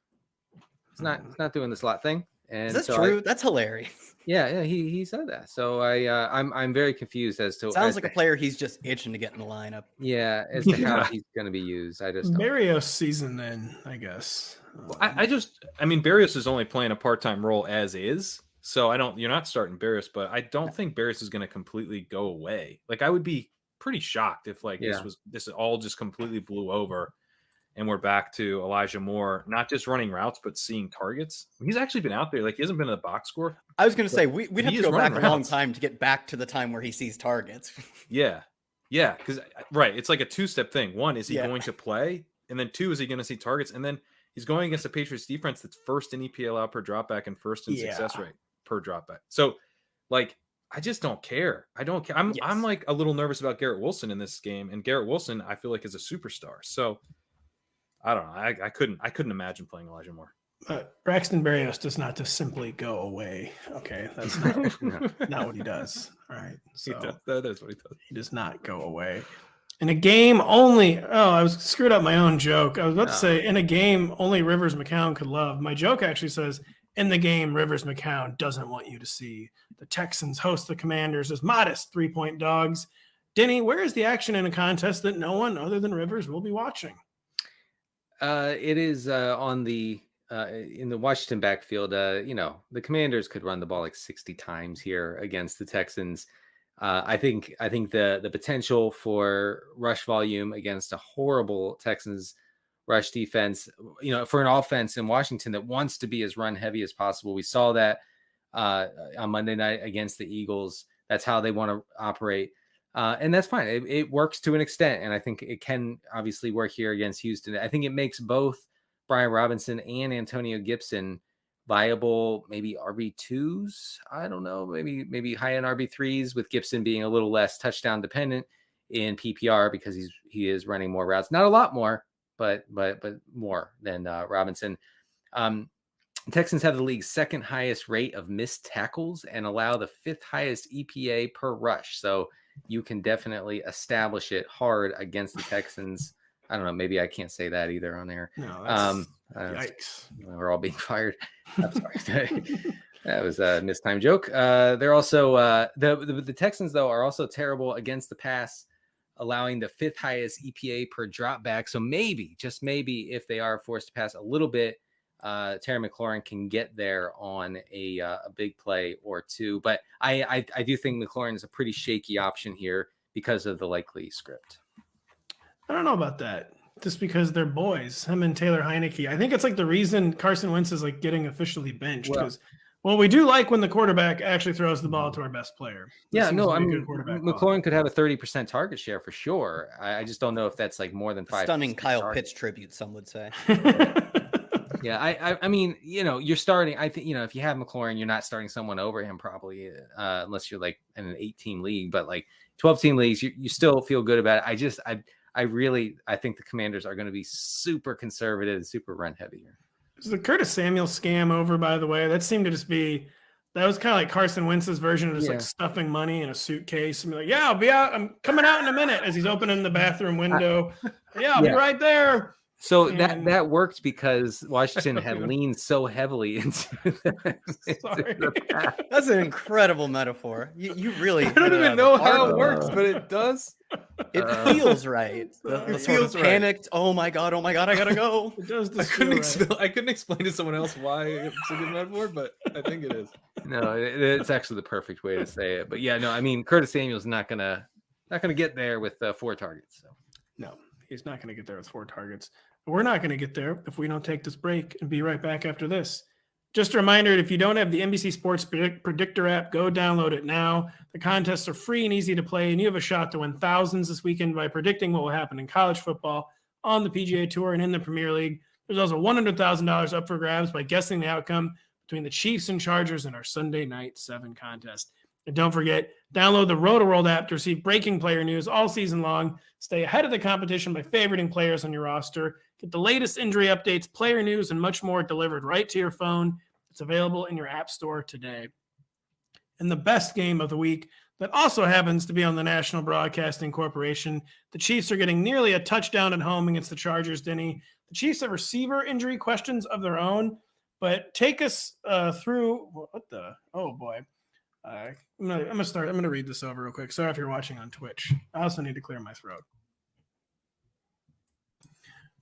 D: He's not doing the slot thing." And
B: is that true? That's hilarious.
D: Yeah, he said that. So I'm very confused as to.
B: Sounds like a player he's just itching to get in the lineup.
D: Yeah, as to how he's going to be used. I just don't.
A: Barrios season then, I guess.
C: Barrios is only playing a part-time role as is, so you're not starting Barrios, but I don't think Barrios is going to completely go away. Like, I would be pretty shocked if this all just completely blew over and we're back to Elijah Moore, not just running routes, but seeing targets. He's actually been out there. Like, he hasn't been in the box score.
B: I was going to say, we'd have to go back a long
C: routes.
B: time to get back to the time where he sees targets.
C: Yeah. Because, right, it's like a two-step thing. One, is he going to play? And then two, is he going to see targets? And then he's going against the Patriots defense that's first in EPA per dropback and first in success rate per dropback. So, like, I just don't care. I don't care. I'm like a little nervous about Garrett Wilson in this game, and Garrett Wilson, I feel like, is a superstar. So I don't know. I couldn't imagine playing Elijah Moore.
A: Braxton Berrios does not just simply go away. Okay, that's not what he does. All right, so
C: that is what he does.
A: He does not go away. In a game only. Oh, I was screwed up my own joke. I was about to say, in a game only Rivers McCown could love. My joke actually says, in the game Rivers McCown doesn't want you to see. The Texans host the Commanders as modest 3-point dogs. Denny, where is the action in a contest that no one other than Rivers will be watching?
D: It is on the in the Washington backfield. The Commanders could run the ball like 60 times here against the Texans. I think the potential for rush volume against a horrible Texans rush defense, for an offense in Washington that wants to be as run heavy as possible. We saw that on Monday night against the Eagles. That's how they want to operate. And that's fine. It works to an extent. And I think it can obviously work here against Houston. I think it makes both Brian Robinson and Antonio Gibson viable, maybe RB2s. I don't know, maybe high-end RB3s, with Gibson being a little less touchdown dependent in PPR because he is running more routes. Not a lot more, but more than Robinson. Texans have the league's second highest rate of missed tackles and allow the fifth highest EPA per rush. So you can definitely establish it hard against the Texans. I don't know. Maybe I can't say that either on air.
A: No, yikes.
D: We're all being fired. I'm sorry. That was a mistimed joke. They're also the Texans, though, are also terrible against the pass, allowing the fifth highest EPA per drop back. So maybe, just maybe, if they are forced to pass a little bit, Terry McLaurin can get there on a big play or two. But I do think McLaurin is a pretty shaky option here because of the likely script.
A: I don't know about that. Just because they're boys, him and Taylor Heineke. I think it's like the reason Carson Wentz is like getting officially benched because, we do like when the quarterback actually throws the ball to our best player.
D: McLaurin could have a 30% target share for sure. I just don't know if that's like more than 5.
B: Stunning Kyle Pitts tribute, some would say.
D: Yeah, I mean, you're starting. I think, if you have McLaurin, you're not starting someone over him probably, unless you're like in an 8-team league. But like 12-team leagues, you still feel good about it. I think the Commanders are going to be super conservative, super run heavy here.
A: Is the Curtis Samuel scam over, by the way? That seemed to just be, that was kind of like Carson Wentz's version of just like stuffing money in a suitcase and be like, I'll be out. I'm coming out in a minute, as he's opening the bathroom window. I'll be right there.
D: So that worked because Washington had leaned so heavily into the path.
B: That's an incredible metaphor. You really
C: I don't even know how it works, but it does.
B: It feels right. It feels panicked. Oh my god, I gotta go.
A: It does.
C: I couldn't explain to someone else why it's a good metaphor, but I think it is.
D: No, it's actually the perfect way to say it. But I mean, Curtis Samuel's not gonna get there with 4 targets. So.
A: No, he's not gonna get there with 4 targets. We're not going to get there if we don't take this break and be right back after this. Just a reminder, if you don't have the NBC Sports Predictor app, go download it now. The contests are free and easy to play, and you have a shot to win thousands this weekend by predicting what will happen in college football, on the PGA Tour, and in the Premier League. There's also $100,000 up for grabs by guessing the outcome between the Chiefs and Chargers in our Sunday Night 7 contest. And don't forget, download the Rotoworld app to receive breaking player news all season long. Stay ahead of the competition by favoriting players on your roster. Get the latest injury updates, player news, and much more delivered right to your phone. It's available in your app store today. And the best game of the week that also happens to be on the National Broadcasting Corporation. The Chiefs are getting nearly a touchdown at home against the Chargers, Denny. The Chiefs have receiver injury questions of their own, but take us through oh boy. I'm gonna read this over real quick. Sorry if you're watching on Twitch. I also need to clear my throat.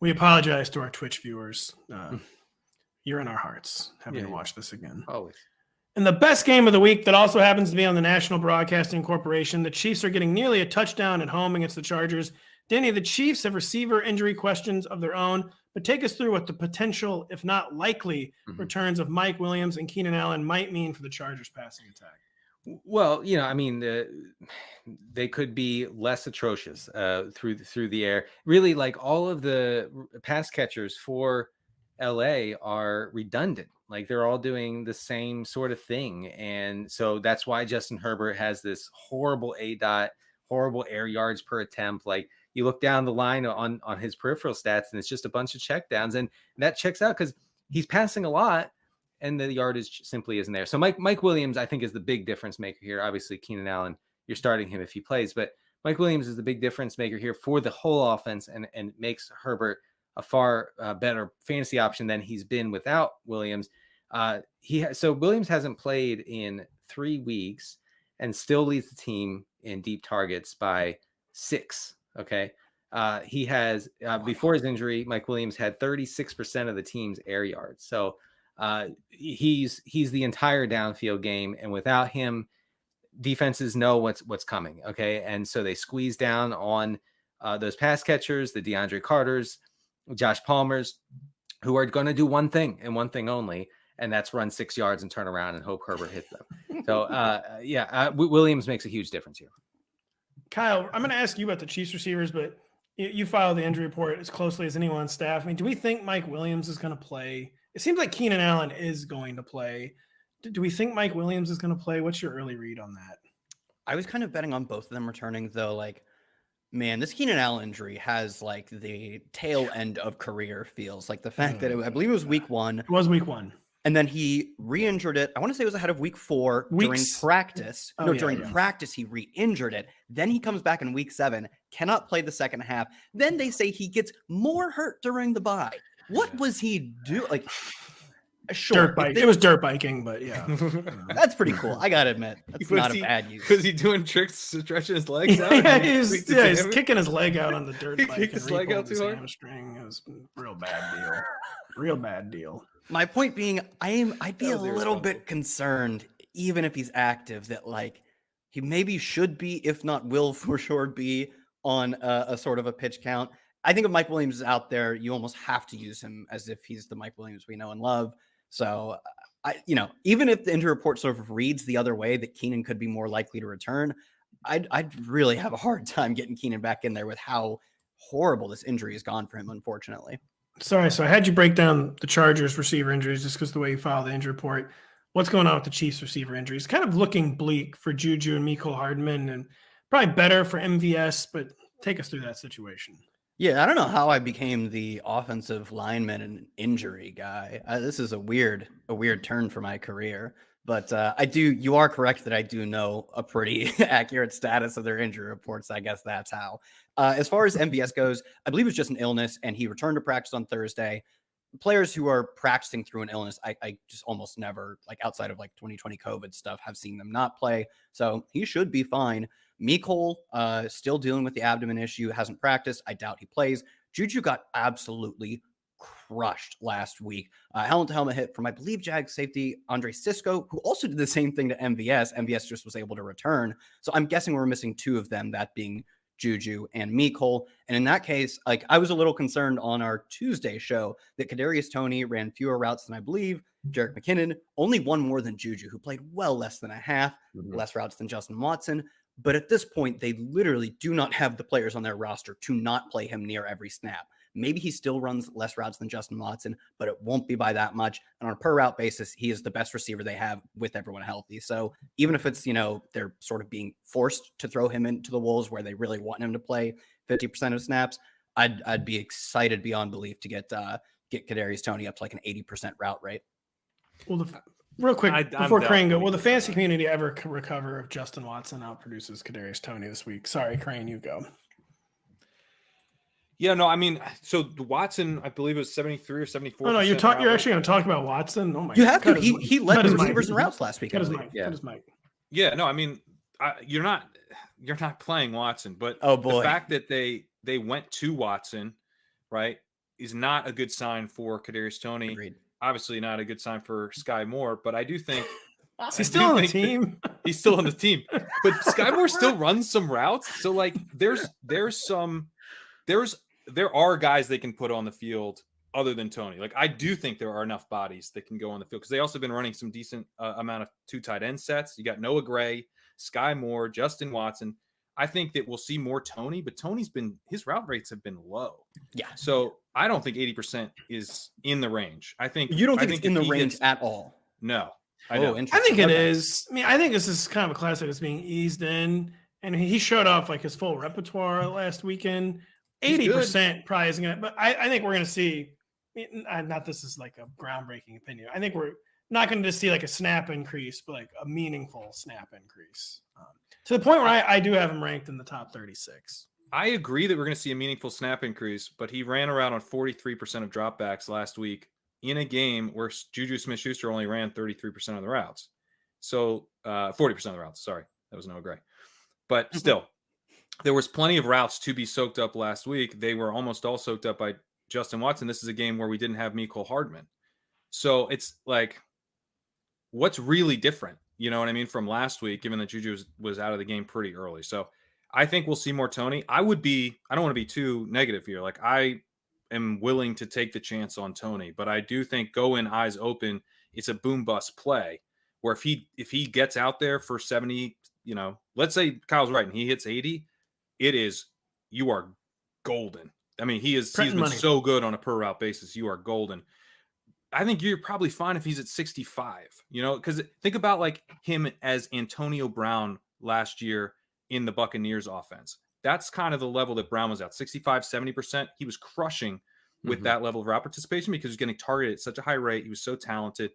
A: We apologize to our Twitch viewers. You're in our hearts having to watch this again.
D: Always.
A: And the best game of the week that also happens to be on the National Broadcasting Corporation, the Chiefs are getting nearly a touchdown at home against the Chargers. Danny, the Chiefs have receiver injury questions of their own, but take us through what the potential, if not likely, returns of Mike Williams and Keenan Allen might mean for the Chargers passing attack.
D: Well, I mean, they could be less atrocious through the air. Really, like all of the pass catchers for LA are redundant. Like they're all doing the same sort of thing. And so that's why Justin Herbert has this horrible ADOT, horrible air yards per attempt. Like you look down the line on his peripheral stats and it's just a bunch of checkdowns, and that checks out because he's passing a lot and the yardage simply isn't there. So Mike Williams, I think, is the big difference maker here. Obviously, Keenan Allen, you're starting him if he plays, but Mike Williams is the big difference maker here for the whole offense and makes Herbert a far better fantasy option than he's been without Williams. So Williams hasn't played in 3 weeks and still leads the team in deep targets by 6. Okay. He has, before his injury, Mike Williams had 36% of the team's air yards. So he's the entire downfield game. And without him, defenses know what's coming. Okay. And so they squeeze down on those pass catchers, the DeAndre Carters, Josh Palmers, who are going to do one thing and one thing only, and that's run 6 yards and turn around and hope Herbert hits them. So, Williams makes a huge difference here.
A: Kyle, I'm going to ask you about the Chiefs receivers, but you follow the injury report as closely as anyone on staff. I mean, do we think Mike Williams is going to play? It seems like Keenan Allen is going to play. Do we think Mike Williams is going to play? What's your early read on that?
B: I was kind of betting on both of them returning, though. Like, man, this Keenan Allen injury has like the tail end of career feels. Like the fact that I believe it was week 1.
A: It was week 1.
B: And then he re-injured it. I want to say it was ahead of week 4 during practice. During practice, he re-injured it. Then he comes back in week 7, cannot play the second half. Then they say he gets more hurt during the bye. What was he doing? Like, sure.
A: Dirt bike. It was dirt biking, but yeah.
B: That's pretty cool. I got to admit. That's not a bad use.
C: Was he doing tricks, stretching his legs out?
A: he's kicking his leg out on the dirt bike.
C: Kicked his leg out too hard?
A: Hamstring. It was a real bad deal. Real bad deal.
B: My point being, I'd be a little bit concerned, even if he's active, that like he maybe should be, if not will for sure be on a sort of a pitch count. I think if Mike Williams is out there, you almost have to use him as if he's the Mike Williams we know and love. So, even if the injury report sort of reads the other way that Keenan could be more likely to return, I'd really have a hard time getting Keenan back in there with how horrible this injury has gone for him, unfortunately.
A: Sorry, so I had you break down the Chargers receiver injuries just because the way you filed the injury report. What's going on with the Chiefs receiver injuries? Kind of looking bleak for Juju and Mecole Hardman, and probably better for MVS, but take us through that situation.
B: Yeah, I don't know how I became the offensive lineman and injury guy. This is a weird turn for my career. But you are correct that I do know a pretty accurate status of their injury reports. I guess that's how. As far as MVS goes, I believe it's just an illness, and he returned to practice on Thursday. Players who are practicing through an illness, I just almost never, like outside of like 2020 COVID stuff, have seen them not play. So he should be fine. Mecole, still dealing with the abdomen issue, hasn't practiced. I doubt he plays. Juju got absolutely crushed last week. Helmet-to-helmet hit from, I believe, Jags safety Andre Sisco, who also did the same thing to MVS. MVS just was able to return. So I'm guessing we're missing 2 of them, that being Juju and Mecole. And in that case, like, I was a little concerned on our Tuesday show that Kadarius Toney ran fewer routes than I believe Jerick McKinnon, only one more than Juju, who played well less than a half, less routes than Justin Watson. But at this point, they literally do not have the players on their roster to not play him near every snap. Maybe he still runs less routes than Justin Watson, but it won't be by that much. And on a per route basis, he is the best receiver they have with everyone healthy. So even if it's, they're sort of being forced to throw him into the wolves where they really want him to play 50% of snaps, I'd be excited beyond belief to get Kadarius Toney up to like an 80% route rate.
A: Well, real quick, before Kerrane go, will the fantasy community ever recover if Justin Watson outproduces Kadarius Toney this week? Sorry, Kerrane, you go.
C: Yeah, no, I mean, so Watson, I believe it was 73 or 74.
A: Oh, no, you're actually going to talk about Watson? Oh, my God.
B: You have to. He led the receivers and routes last week.
A: Cut his mic.
C: Yeah, no, I mean, you're not playing Watson, but
B: the
C: fact that they went to Watson, right, is not a good sign for Kadarius Toney.
B: Agreed.
C: Obviously not a good sign for Sky Moore, but I do think
A: he's still on the team.
C: He's still on the team, but Sky Moore still runs some routes. So like there's some there are guys they can put on the field other than Tony. Like, I do think there are enough bodies that can go on the field because they also been running some decent amount of 2 tight end sets. You got Noah Gray, Sky Moore, Justin Watson. I think that we'll see more Tony, but his route rates have been low.
B: Yeah.
C: So I don't think 80% is in the range. I think
B: you don't think it's in the range at all.
C: No.
A: I think it is. I mean, I think this is kind of a class that is being eased in, and he showed off like his full repertoire last weekend. 80% probably isn't going to, but I think we're going to see, not this is like a groundbreaking opinion. I think we're not going to just see like a snap increase, but like a meaningful snap increase. To the point where I do have him ranked in the top 36.
C: I agree that we're going to see a meaningful snap increase, but he ran around on 43% of dropbacks last week in a game where Juju Smith-Schuster only ran 33% of the routes. So 40% of the routes. Sorry, that was Noah Gray. But still, there was plenty of routes to be soaked up last week. They were almost all soaked up by Justin Watson. This is a game where we didn't have Mecole Hardman. So it's like, what's really different? You know what I mean? From last week, given that Juju was out of the game pretty early. So I think we'll see more Tony. I don't want to be too negative here. Like, I am willing to take the chance on Tony, but I do think go in eyes open. It's a boom bust play where if he gets out there for 70, let's say Kyle's right and he hits 80, you are golden. I mean, he's been so good on a per route basis. You are golden. I think you're probably fine if he's at 65, because think about like him as Antonio Brown last year in the Buccaneers offense. That's kind of the level that Brown was at, 65, 70%. He was crushing with that level of route participation because he was getting targeted at such a high rate. He was so talented.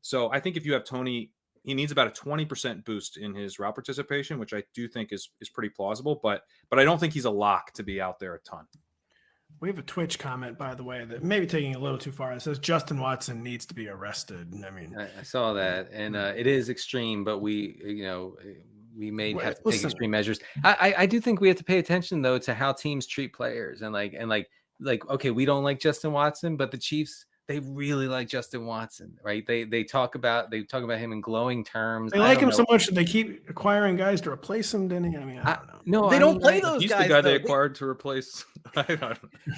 C: So I think if you have Tony, he needs about a 20% boost in his route participation, which I do think is pretty plausible, but I don't think he's a lock to be out there a ton.
A: We have a Twitch comment, by the way, that may be taking it a little too far. It says Justin Watson needs to be arrested. I mean,
D: I saw that, and it is extreme, but we may have to take extreme measures. I do think we have to pay attention though to how teams treat players, and okay, we don't like Justin Watson, but the Chiefs, they really like Justin Watson, right? They talk about him in glowing terms.
A: They like him so much that they keep acquiring guys to replace him, Denny. I mean, I don't know.
B: No, they don't play those
C: guys.
B: He's
C: the guy they acquired to replace. I don't know.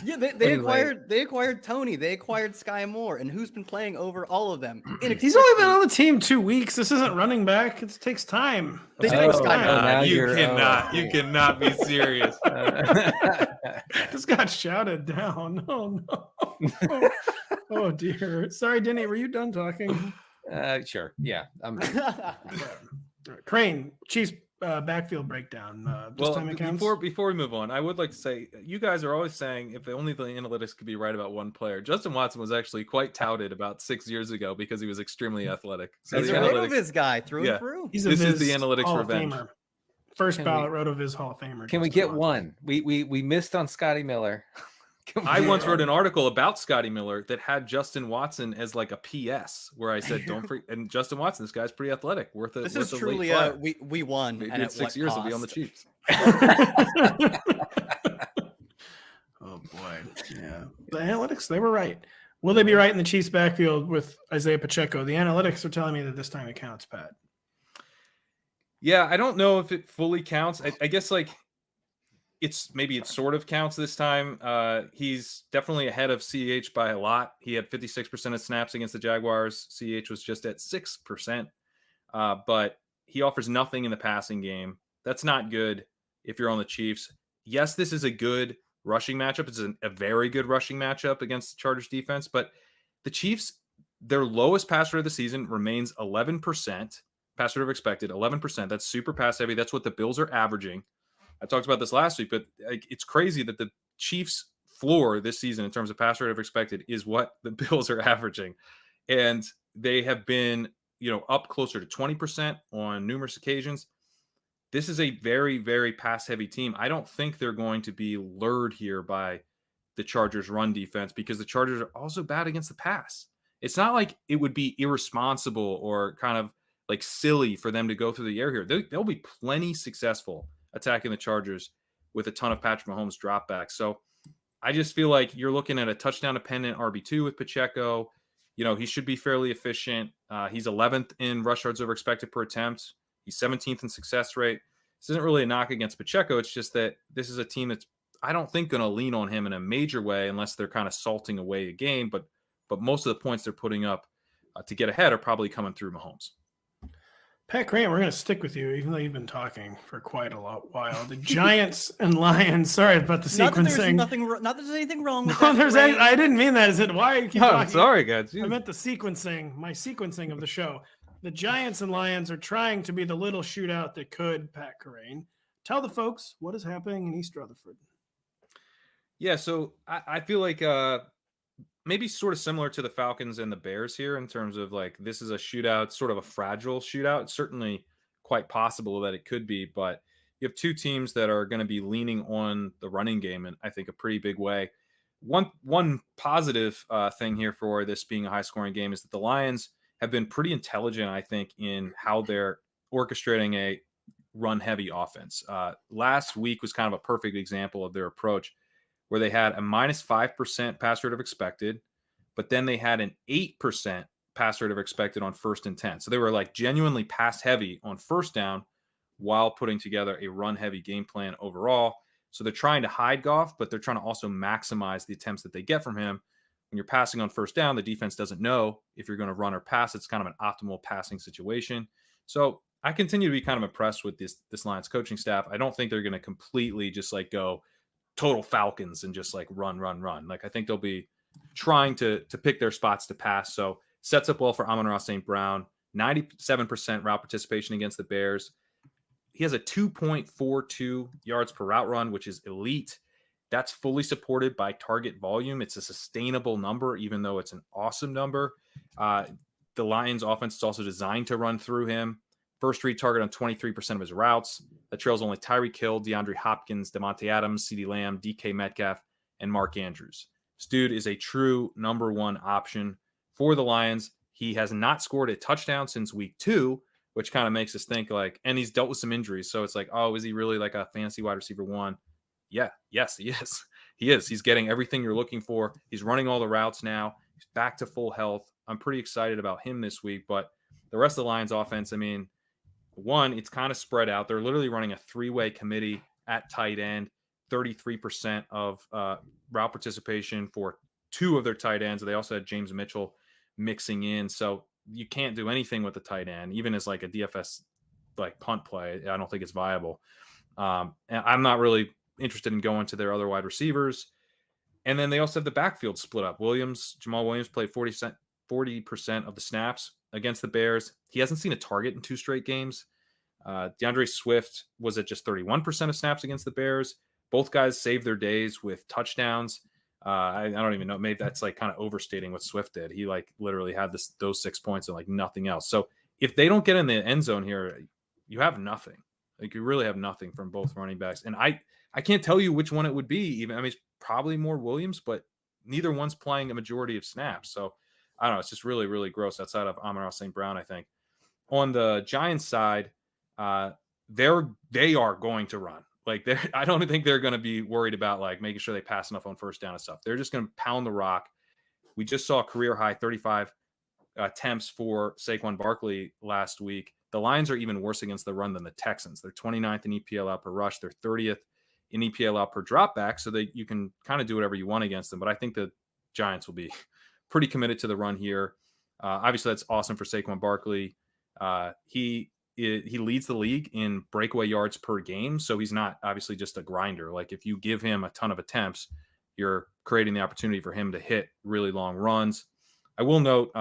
B: Yeah, they acquired Tony. They acquired Sky Moore, and who's been playing over all of them?
A: He's only been on the team 2 weeks. This isn't running back. It takes time.
C: You cannot be serious.
A: Just got shouted down. Oh no. Oh dear. Sorry, Denny. Were you done talking?
D: Sure. Yeah.
A: Kerrane, Chiefs backfield breakdown.
C: Before we move on, I would like to say you guys are always saying if only the analytics could be right about one player. Justin Watson was actually quite touted about 6 years ago because he was extremely athletic.
B: So he's a RotoViz guy through and through.
C: This is the analytics revenge.
A: First ballot RotoViz Hall of Famer.
D: Can we get one? We missed on Scotty Miller.
C: I once wrote an article about Scotty Miller that had Justin Watson as like a PS, where I said, "Don't forget." And Justin Watson, this guy's pretty athletic.
B: This is truly we won.
C: Maybe and at 6 years to be on the Chiefs.
A: Oh boy, yeah. The analytics, they were right. Will they be right in the Chiefs backfield with Isaiah Pacheco? The analytics are telling me that this time it counts, Pat.
C: Yeah, I don't know if it fully counts. I guess like. It sort of counts this time. He's definitely ahead of CEH by a lot. He had 56% of snaps against the Jaguars. CEH was just at 6%. But he offers nothing in the passing game. That's not good if you're on the Chiefs. Yes, this is a good rushing matchup. It's a very good rushing matchup against the Chargers defense. But the Chiefs, their lowest pass rate of the season remains 11%. Pass rate of expected, 11%. That's super pass heavy. That's what the Bills are averaging. I talked about this last week, but it's crazy that the Chiefs' floor this season in terms of pass rate of expected is what the Bills are averaging. And they have been, up closer to 20% on numerous occasions. This is a very, very pass-heavy team. I don't think they're going to be lured here by the Chargers' run defense because the Chargers are also bad against the pass. It's not like it would be irresponsible or kind of like silly for them to go through the air here. They'll be plenty successful attacking the Chargers with a ton of Patrick Mahomes dropbacks. So I just feel like you're looking at a touchdown-dependent RB2 with Pacheco. He should be fairly efficient. He's 11th in rush yards over expected per attempt. He's 17th in success rate. This isn't really a knock against Pacheco. It's just that this is a team that's I don't think, going to lean on him in a major way unless they're kind of salting away a game. But most of the points they're putting up to get ahead are probably coming through Mahomes.
A: Pat Grant, we're going to stick with you, even though you've been talking for quite a while. The Giants and Lions. Sorry about the sequencing.
B: Not that there's anything wrong with
A: no,
B: that.
A: I didn't mean that. Is it why you keep talking?
C: Sorry, guys.
A: I meant the sequencing. My sequencing of the show. The Giants and Lions are trying to be the little shootout that could. Pat Kerrane, tell the folks what is happening in East Rutherford.
C: Yeah, so I feel like maybe sort of similar to the Falcons and the Bears here in terms of like this is a shootout, sort of a fragile shootout. It's certainly quite possible that it could be, but you have two teams that are going to be leaning on the running game in, I think, a pretty big way. One positive thing here for this being a high-scoring game is that the Lions have been pretty intelligent, I think, in how they're orchestrating a run-heavy offense. Last week was kind of a perfect example of their approach, where they had a -5% pass rate of expected, but then they had an 8% pass rate of expected on 1st and 10. So they were like genuinely pass heavy on first down while putting together a run heavy game plan overall. So they're trying to hide Goff, but they're trying to also maximize the attempts that they get from him. When you're passing on first down, the defense doesn't know if you're going to run or pass. It's kind of an optimal passing situation. So I continue to be kind of impressed with this Lions coaching staff. I don't think they're going to completely just like go total Falcons and just like run. Like I think they'll be trying to pick their spots to pass. So sets up well for Amon-Ra St. Brown, 97% route participation against the Bears. He has a 2.42 yards per route run, which is elite. That's fully supported by target volume. It's a sustainable number, even though it's an awesome number. The Lions offense is also designed to run through him. First read target on 23% of his routes. That trails only Tyreek Hill, DeAndre Hopkins, Devontae Adams, CeeDee Lamb, DK Metcalf, and Mark Andrews. This dude is a true number one option for the Lions. He has not scored a touchdown since week 2, which kind of makes us think like, and he's dealt with some injuries. So it's like, oh, is he really like a fantasy wide receiver 1? Yeah, yes, he is. He is. He's getting everything you're looking for. He's running all the routes now. He's back to full health. I'm pretty excited about him this week, but the rest of the Lions offense, I mean, one, it's kind of spread out. They're literally running a 3-way committee at tight end, 33% of route participation for 2 of their tight ends. They also had James Mitchell mixing in. So you can't do anything with the tight end, even as like a DFS like punt play. I don't think it's viable. And I'm not really interested in going to their other wide receivers. And then they also have the backfield split up. Jamal Williams played 40% of the snaps against the Bears. He hasn't seen a target in 2 straight games. DeAndre Swift was at just 31% of snaps against the Bears. Both guys saved their days with touchdowns. I don't even know. Maybe that's like kind of overstating what Swift did. He like literally had those 6 points and like nothing else. So if they don't get in the end zone here, you have nothing. Like you really have nothing from both running backs. And I can't tell you which one it would be. Even I mean, it's probably more Williams, but neither one's playing a majority of snaps. So I don't know. It's just really, really gross outside of Amon-Ra St. Brown, I think. On the Giants side, they are going to run. Like I don't think they're going to be worried about like making sure they pass enough on first down and stuff. They're just going to pound the rock. We just saw a career high 35 attempts for Saquon Barkley last week. The Lions are even worse against the run than the Texans. They're 29th in EPL out per rush. They're 30th in EPL out per dropback. So you can kind of do whatever you want against them. But I think the Giants will be pretty committed to the run here. Obviously, that's awesome for Saquon Barkley. He leads the league in breakaway yards per game, so he's not obviously just a grinder. Like if you give him a ton of attempts, you're creating the opportunity for him to hit really long runs. I will note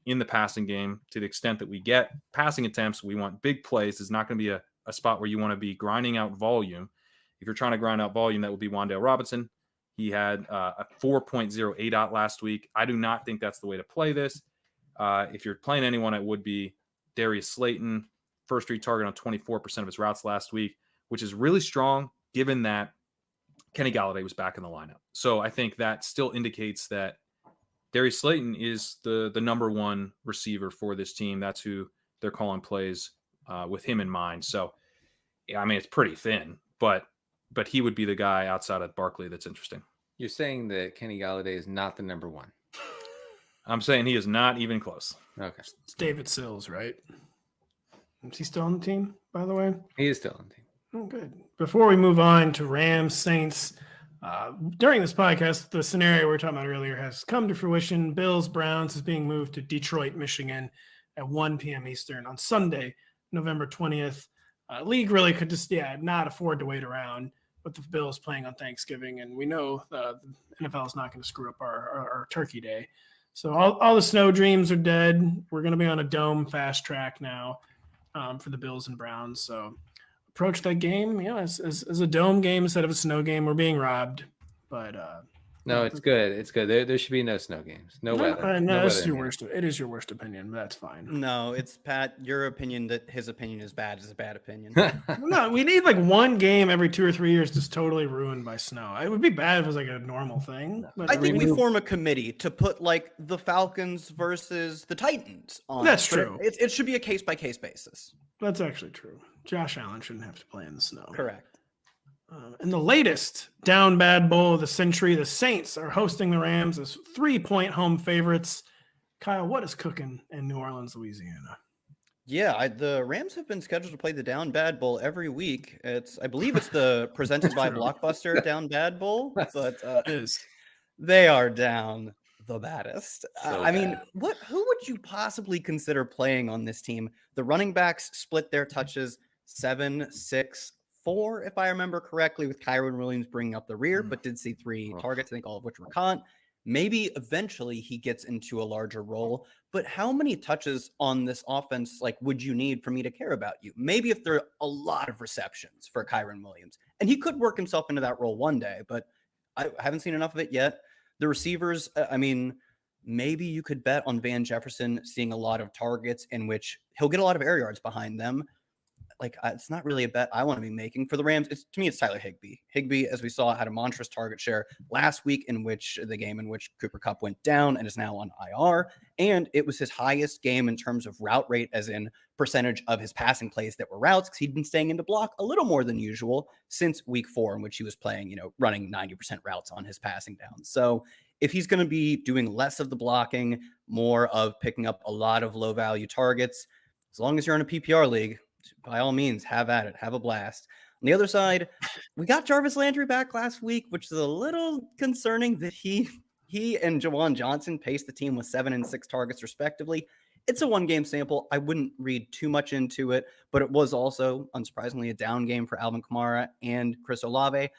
C: in the passing game, to the extent that we get passing attempts, we want big plays. It's not going to be a spot where you want to be grinding out volume. If you're trying to grind out volume, that would be Wan'Dale Robinson. He had a 4.08 out last week. I do not think that's the way to play this. If you're playing anyone, it would be Darius Slayton. First read target on 24% of his routes last week, which is really strong given that Kenny Golladay was back in the lineup. So I think that still indicates that Darius Slayton is the number one receiver for this team. That's who they're calling plays with him in mind. So, yeah, I mean, it's pretty thin, but he would be the guy outside of Barkley that's interesting.
D: You're saying that Kenny Golladay is not the number one.
C: I'm saying he is not even close.
D: Okay.
A: It's David Sills, right? Is he still on the team, by the way?
D: He is still on the team.
A: Oh, good. Before we move on to Rams, Saints, During this podcast, the scenario we were talking about earlier has come to fruition. Bills-Browns is being moved to Detroit, Michigan at 1 p.m. Eastern on Sunday, November 20th. League really could just, not afford to wait around with the Bills playing on Thanksgiving. And we know the NFL is not going to screw up our Turkey Day. So all the snow dreams are dead. We're going to be on a dome fast track now for the Bills and Browns. So approach that game, as a dome game instead of a snow game. We're being robbed, but
D: no, it's good. It's good. There should be no snow games. No weather.
A: No, it's your worst. It is your worst opinion, but that's fine.
B: No, it's Pat. Your opinion that his opinion is bad is a bad opinion.
A: No, we need like one game every 2 or 3 years just totally ruined by snow. It would be bad if it was like a normal thing. But
B: I think we form a committee to put like the Falcons versus the Titans on.
A: That's true.
B: It should be a case by case basis.
A: That's actually true. Josh Allen shouldn't have to play in the snow.
B: Correct.
A: In the latest down bad bowl of the century, the Saints are hosting the Rams as 3-point home favorites. Kyle, what is cooking in New Orleans, Louisiana?
B: Yeah, the Rams have been scheduled to play the Down Bad Bowl every week. I believe it's the presented by Blockbuster Down Bad Bowl, but they are down the baddest. I mean, who would you possibly consider playing on this team? The running backs split their touches 7-6-4, if I remember correctly, with Kyron Williams bringing up the rear, but did see 3 targets, I think all of which were caught. Maybe eventually he gets into a larger role, but how many touches on this offense would you need for me to care about you? Maybe if there are a lot of receptions for Kyron Williams, and he could work himself into that role one day, but I haven't seen enough of it yet. The receivers, maybe you could bet on Van Jefferson seeing a lot of targets in which he'll get a lot of air yards behind them. It's not really a bet I want to be making for the Rams. To me, it's Tyler Higbee. Higbee, as we saw, had a monstrous target share last week the game in which Cooper Kupp went down and is now on IR. And it was his highest game in terms of route rate, as in percentage of his passing plays that were routes, because he'd been staying into block a little more than usual since week 4, in which he was playing, running 90% routes on his passing down. So if he's going to be doing less of the blocking, more of picking up a lot of low value targets, as long as you're in a PPR league, by all means, have at it. Have a blast. On the other side, we got Jarvis Landry back last week, which is a little concerning that he and Juwan Johnson paced the team with 7 and 6 targets respectively. It's a 1-game sample. I wouldn't read too much into it, but it was also, unsurprisingly, a down game for Alvin Kamara and Chris Olave.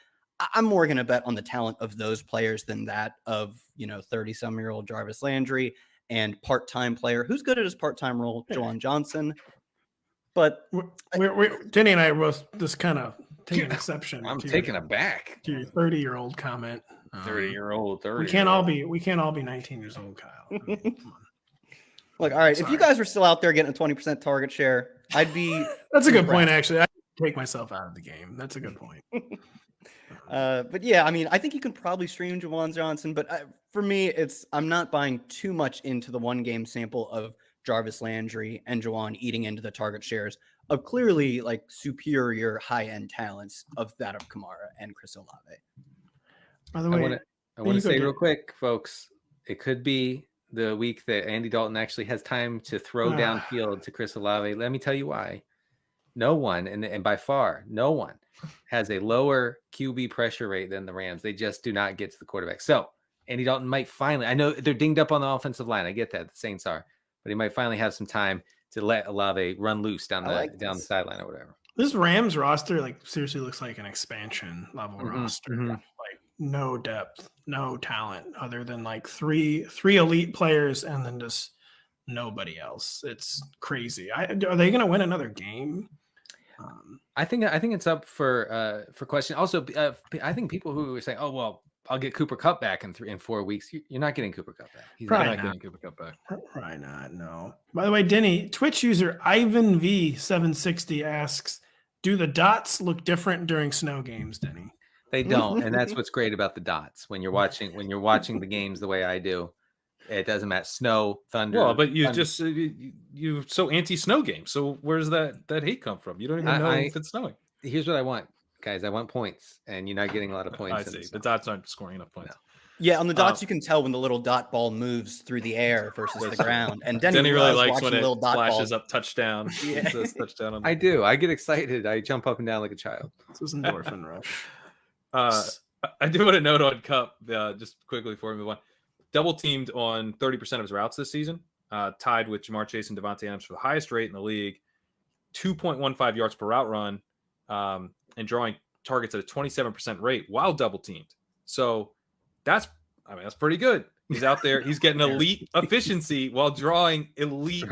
B: I'm more going to bet on the talent of those players than that of, 30-some-year-old Jarvis Landry and part-time player who's good at his part-time role, Juwan Johnson. But
A: Denny and I are both just kind of taking exception.
D: I'm taken aback
A: to your 30-year-old comment.
D: 30-year-old.
A: We can't all be 19 years old, Kyle. Come on.
B: Look, all right. Sorry. If you guys were still out there getting a 20% target share, I'd be.
A: That's a good point, actually. I take myself out of the game. That's a good point.
B: But yeah, I think you can probably stream Juwan Johnson, but for me, I'm not buying too much into the 1-game sample of Jarvis Landry and Juwan eating into the target shares of clearly superior high-end talents of that of Kamara and Chris Olave.
A: By the way,
D: I want to say real quick, folks, it could be the week that Andy Dalton actually has time to throw downfield to Chris Olave. Let me tell you why. No one, and by far, no one has a lower QB pressure rate than the Rams. They just do not get to the quarterback. So Andy Dalton might finally, I know they're dinged up on the offensive line. I get that. The Saints are. But he might finally have some time to let Olave run loose down the sideline or whatever.
A: This Rams roster, seriously looks like an expansion level roster. Mm-hmm. No depth, no talent, other than 3 elite players and then just nobody else. It's crazy. Are they going to win another game?
D: I think it's up for question. Also, I think people who are saying, "Oh well, I'll get Cooper Kupp back in 4 weeks." You're not getting Cooper Kupp back.
C: He's not getting Cooper Kupp back.
A: Probably not. No. By the way, Denny, Twitch user Ivan V760 asks, "Do the dots look different during snow games, Denny?"
D: They don't, and that's what's great about the dots. When you're watching the games the way I do, it doesn't matter. Snow, thunder.
C: Well, but you're so anti-snow game. So where's that hate come from? You don't even know if it's snowing.
D: Here's what I want, guys. I want points, and you're not getting a lot of points.
C: I see. The dots aren't scoring enough points. No.
B: Yeah, on the dots you can tell when the little dot ball moves through the air versus the ground. And Denny
C: really likes when it
B: little dot
C: flashes
B: balls.
C: Up touchdown.
B: Yeah.
C: It says touchdown on
D: I do. I get excited. I jump up and down like a child.
A: This was endorphin rush.
C: I do want to note on Cup, just quickly before we move on. Double teamed on 30% of his routes this season, tied with Jamar Chase and Devontae Adams for the highest rate in the league, 2.15 yards per route run, and drawing targets at a 27% rate while double teamed. So that's pretty good. He's out there. He's getting elite efficiency while drawing elite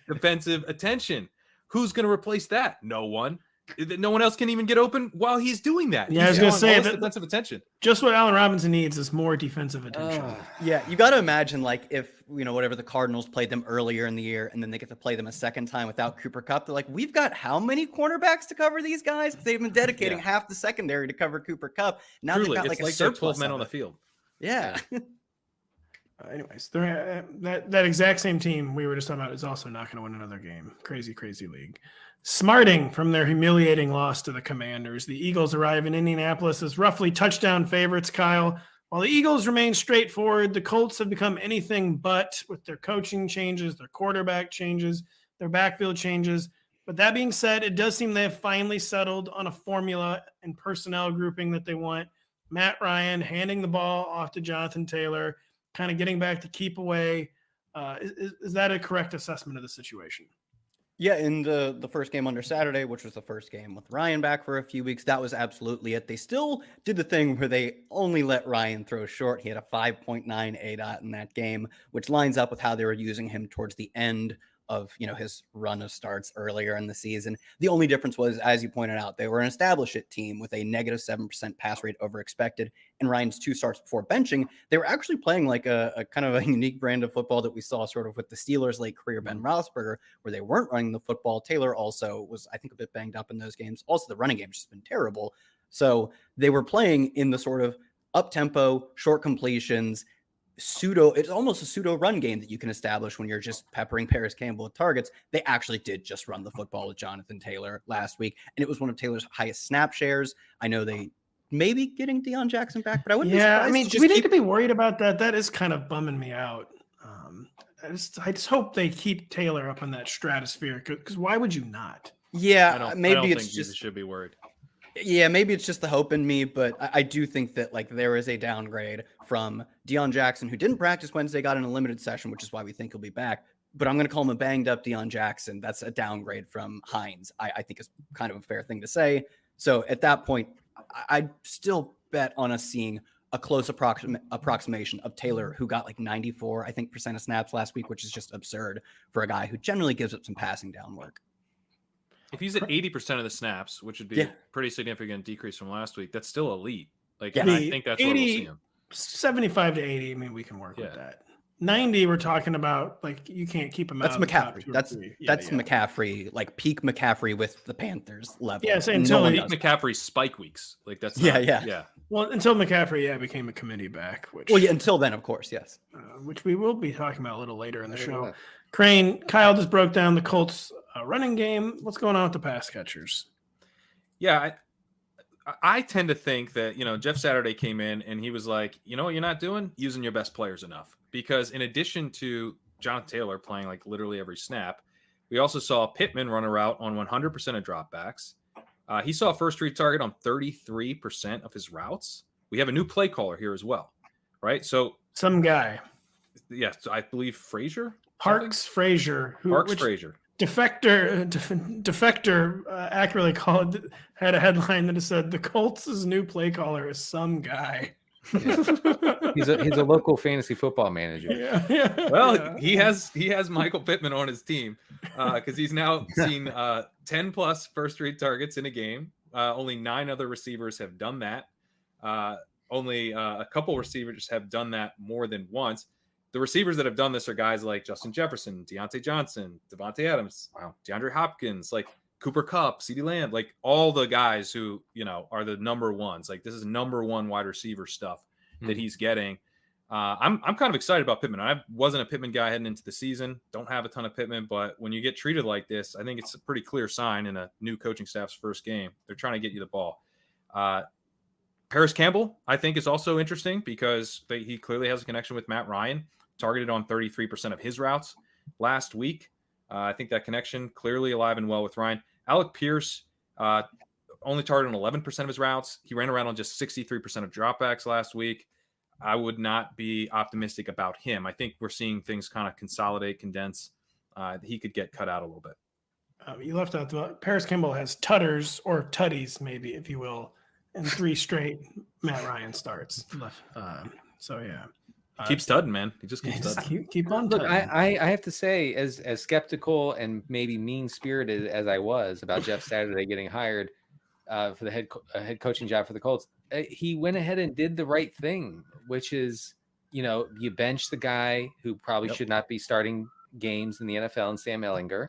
C: defensive attention. Who's going to replace that? No one. No one else can even get open while he's doing that.
A: Yeah, I was going to say that
C: defensive attention.
A: Just what Allen Robinson needs is more defensive attention.
B: Yeah, you got to imagine like if whatever the Cardinals played them earlier in the year, and then they get to play them a second time without Cooper Kupp. They're like, we've got how many cornerbacks to cover these guys? They've been dedicating half the secondary to cover Cooper Kupp. Now they've got like a surplus
C: 12 men on the field.
B: Yeah.
A: Anyways, that exact same team we were just talking about is also not going to win another game. Crazy, crazy league. Smarting from their humiliating loss to the Commanders. The Eagles arrive in Indianapolis as roughly touchdown favorites, Kyle. While the Eagles remain straightforward, the Colts have become anything but with their coaching changes, their quarterback changes, their backfield changes. But that being said, it does seem they have finally settled on a formula and personnel grouping that they want. Matt Ryan handing the ball off to Jonathan Taylor, kind of getting back to keep away. Is that a correct assessment of the situation?
B: Yeah, in the first game under Saturday, which was the first game with Ryan back for a few weeks, that was absolutely it. They still did the thing where they only let Ryan throw short. He had a 5.9 ADOT in that game, which lines up with how they were using him towards the end of his run of starts earlier in the season. The only difference was, as you pointed out, they were an established team with a negative 7% pass rate over expected. And Ryan's 2 starts before benching, they were actually playing like a kind of a unique brand of football that we saw sort of with the Steelers' late career Ben Roethlisberger, where they weren't running the football. Taylor also was, I think, a bit banged up in those games. Also, the running game's just been terrible. So they were playing in the sort of up-tempo, short completions, it's almost a pseudo run game that you can establish when you're just peppering Paris Campbell with targets. They actually did just run the football with Jonathan Taylor last week, and it was one of Taylor's highest snap shares. I know they may be getting Deion Jackson back, but I wouldn't be surprised.
A: I mean, do we need to be worried about that? That is kind of bumming me out. I just hope they keep Taylor up in that stratosphere, because why would you not?
B: Yeah, maybe
C: I don't
B: it's
C: think
B: just
C: you should be worried.
B: Yeah, maybe it's just the hope in me, but I do think that like there is a downgrade from Deion Jackson, who didn't practice Wednesday, got in a limited session, which is why we think he'll be back. But I'm going to call him a banged up Deion Jackson. That's a downgrade from Hines. I think is kind of a fair thing to say. So at that point, I'd still bet on us seeing a close approximation of Taylor, who got like 94, I think, % of snaps last week, which is just absurd for a guy who generally gives up some passing down work.
C: If he's at 80% of the snaps, which would be a pretty significant decrease from last week, that's still elite. Like, and I think that's 80, where we'll see him.
A: 75 to 80, I mean, we can work with that. 90, we're talking about, like, you can't keep him
B: out. That's McCaffrey. That's
A: McCaffrey,
B: like peak McCaffrey with the Panthers level.
A: Yeah, so until
C: peak McCaffrey spike weeks. Like, that's
B: yeah.
C: Well,
A: until McCaffrey, became a committee back.
B: Until then, of course, yes.
A: Which we will be talking about a little later in the show. Kerrane, Kyle just broke down the Colts running game. What's going on with the pass catchers?
C: Yeah, I tend to think that, Jeff Saturday came in and he was like, you know what you're not doing? Using your best players enough. Because in addition to Jonathan Taylor playing like literally every snap, we also saw Pittman run a route on 100% of dropbacks. He saw a first read target on 33% of his routes. We have a new play caller here as well, right? So
A: some guy.
C: Yes, I believe Frazier.
A: Parks Frazier.
C: Frazier.
A: Defector accurately had a headline that said the Colts' new play caller is some guy.
D: Yeah. He's a local fantasy football manager.
C: Well, he has Michael Pittman on his team because he's now seen 10 plus first read targets in a game. Only 9 other receivers have done that. Only a couple receivers have done that more than once. The receivers that have done this are guys like Justin Jefferson, Deontay Johnson, Devontae Adams, DeAndre Hopkins, like Cooper Kupp, CeeDee Lamb, like all the guys who, are the number ones. Like this is number one wide receiver stuff that he's getting. I'm kind of excited about Pittman. I wasn't a Pittman guy heading into the season. Don't have a ton of Pittman, but when you get treated like this, I think it's a pretty clear sign in a new coaching staff's first game. They're trying to get you the ball. Paris Campbell, I think, is also interesting because he clearly has a connection with Matt Ryan. Targeted on 33% of his routes last week. I think that connection clearly alive and well with Ryan. Alec Pierce, only targeted on 11% of his routes. He ran around on just 63% of dropbacks last week. I would not be optimistic about him. I think we're seeing things kind of consolidate, condense. He could get cut out a little bit.
A: You left out Paris Kimball has tutters or tutties, maybe, if you will, and 3 straight Matt Ryan starts. So yeah,
C: keeps tudding, man. He just keeps tudding.
A: Keep on.
D: Look, I have to say, as skeptical and maybe mean spirited as I was about Jeff Saturday getting hired for the head coaching job for the Colts, he went ahead and did the right thing, which is, you bench the guy who probably should not be starting games in the NFL and Sam Ehlinger,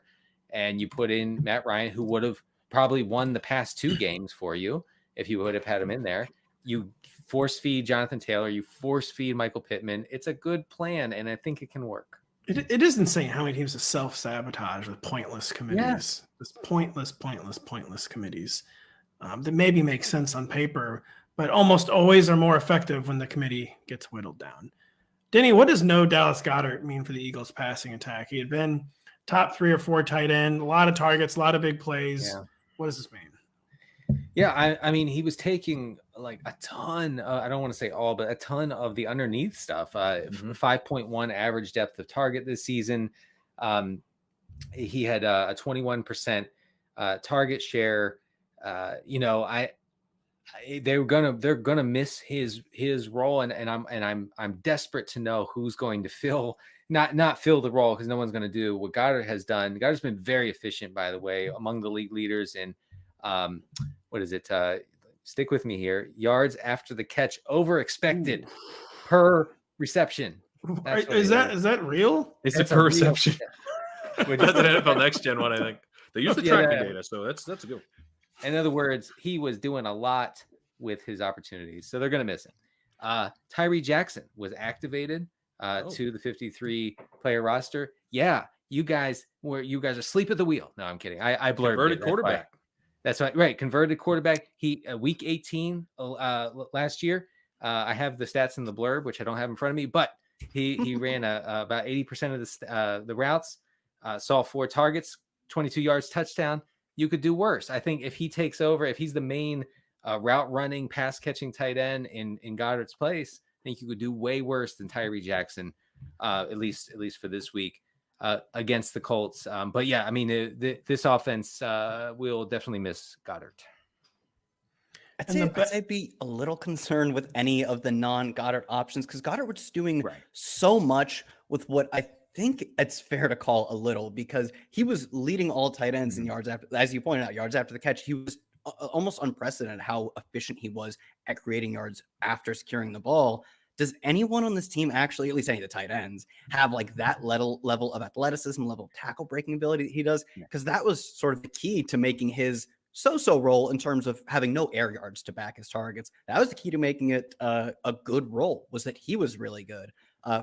D: and you put in Matt Ryan, who would have probably won the past 2 games for you if you would have had him in there. You force feed Jonathan Taylor, you force feed Michael Pittman. It's a good plan, and I think it can work.
A: It is insane how many teams have self-sabotage with pointless committees. Yeah. Just pointless committees that maybe make sense on paper, but almost always are more effective when the committee gets whittled down. Denny, what does no Dallas Goedert mean for the Eagles' passing attack? He had been top 3 or 4 tight end, a lot of targets, a lot of big plays. Yeah. What does this mean?
D: Yeah, I mean, he was taking like a ton, I don't want to say all, but a ton of the underneath stuff. 5.1 average depth of target this season. He had a 21% target share. They're gonna miss his role, and I'm desperate to know who's going to fill the role, because no one's going to do what Goddard has done. Goddard's been very efficient, by the way, among the league leaders in what is it? Stick with me here. Yards after the catch over expected per reception.
A: Is that real?
C: It's a per reception. That's an NFL Next Gen one, I think. They use the tracking data, so that's a good one.
D: In other words, he was doing a lot with his opportunities, so they're going to miss him. Tyree Jackson was activated to the 53-player roster. Yeah, you guys are asleep at the wheel. No, I'm kidding. I blurred.
C: Converted quarterback.
D: That's right. Converted quarterback. He week 18 last year. I have the stats in the blurb, which I don't have in front of me, but he ran about 80% of the routes. Saw 4 targets, 22 yards, touchdown. You could do worse. I think if he takes over, if he's the main route running, pass catching tight end in Goddard's place, I think you could do way worse than Tyree Jackson, at least for this week against the Colts. But yeah, I mean, this offense will definitely miss Goddard.
B: I'd be a little concerned with any of the non-Goddard options, because Goddard was doing so much with what I think it's fair to call a little, because he was leading all tight ends in yards after, as you pointed out, yards after the catch. He was almost unprecedented how efficient he was at creating yards after securing the ball. Does anyone on this team actually, at least any of the tight ends, have like that level of athleticism, level of tackle breaking ability that he does? Because that was sort of the key to making his so-so role in terms of having no air yards to back his targets. That was the key to making it a good role, was that he was really good.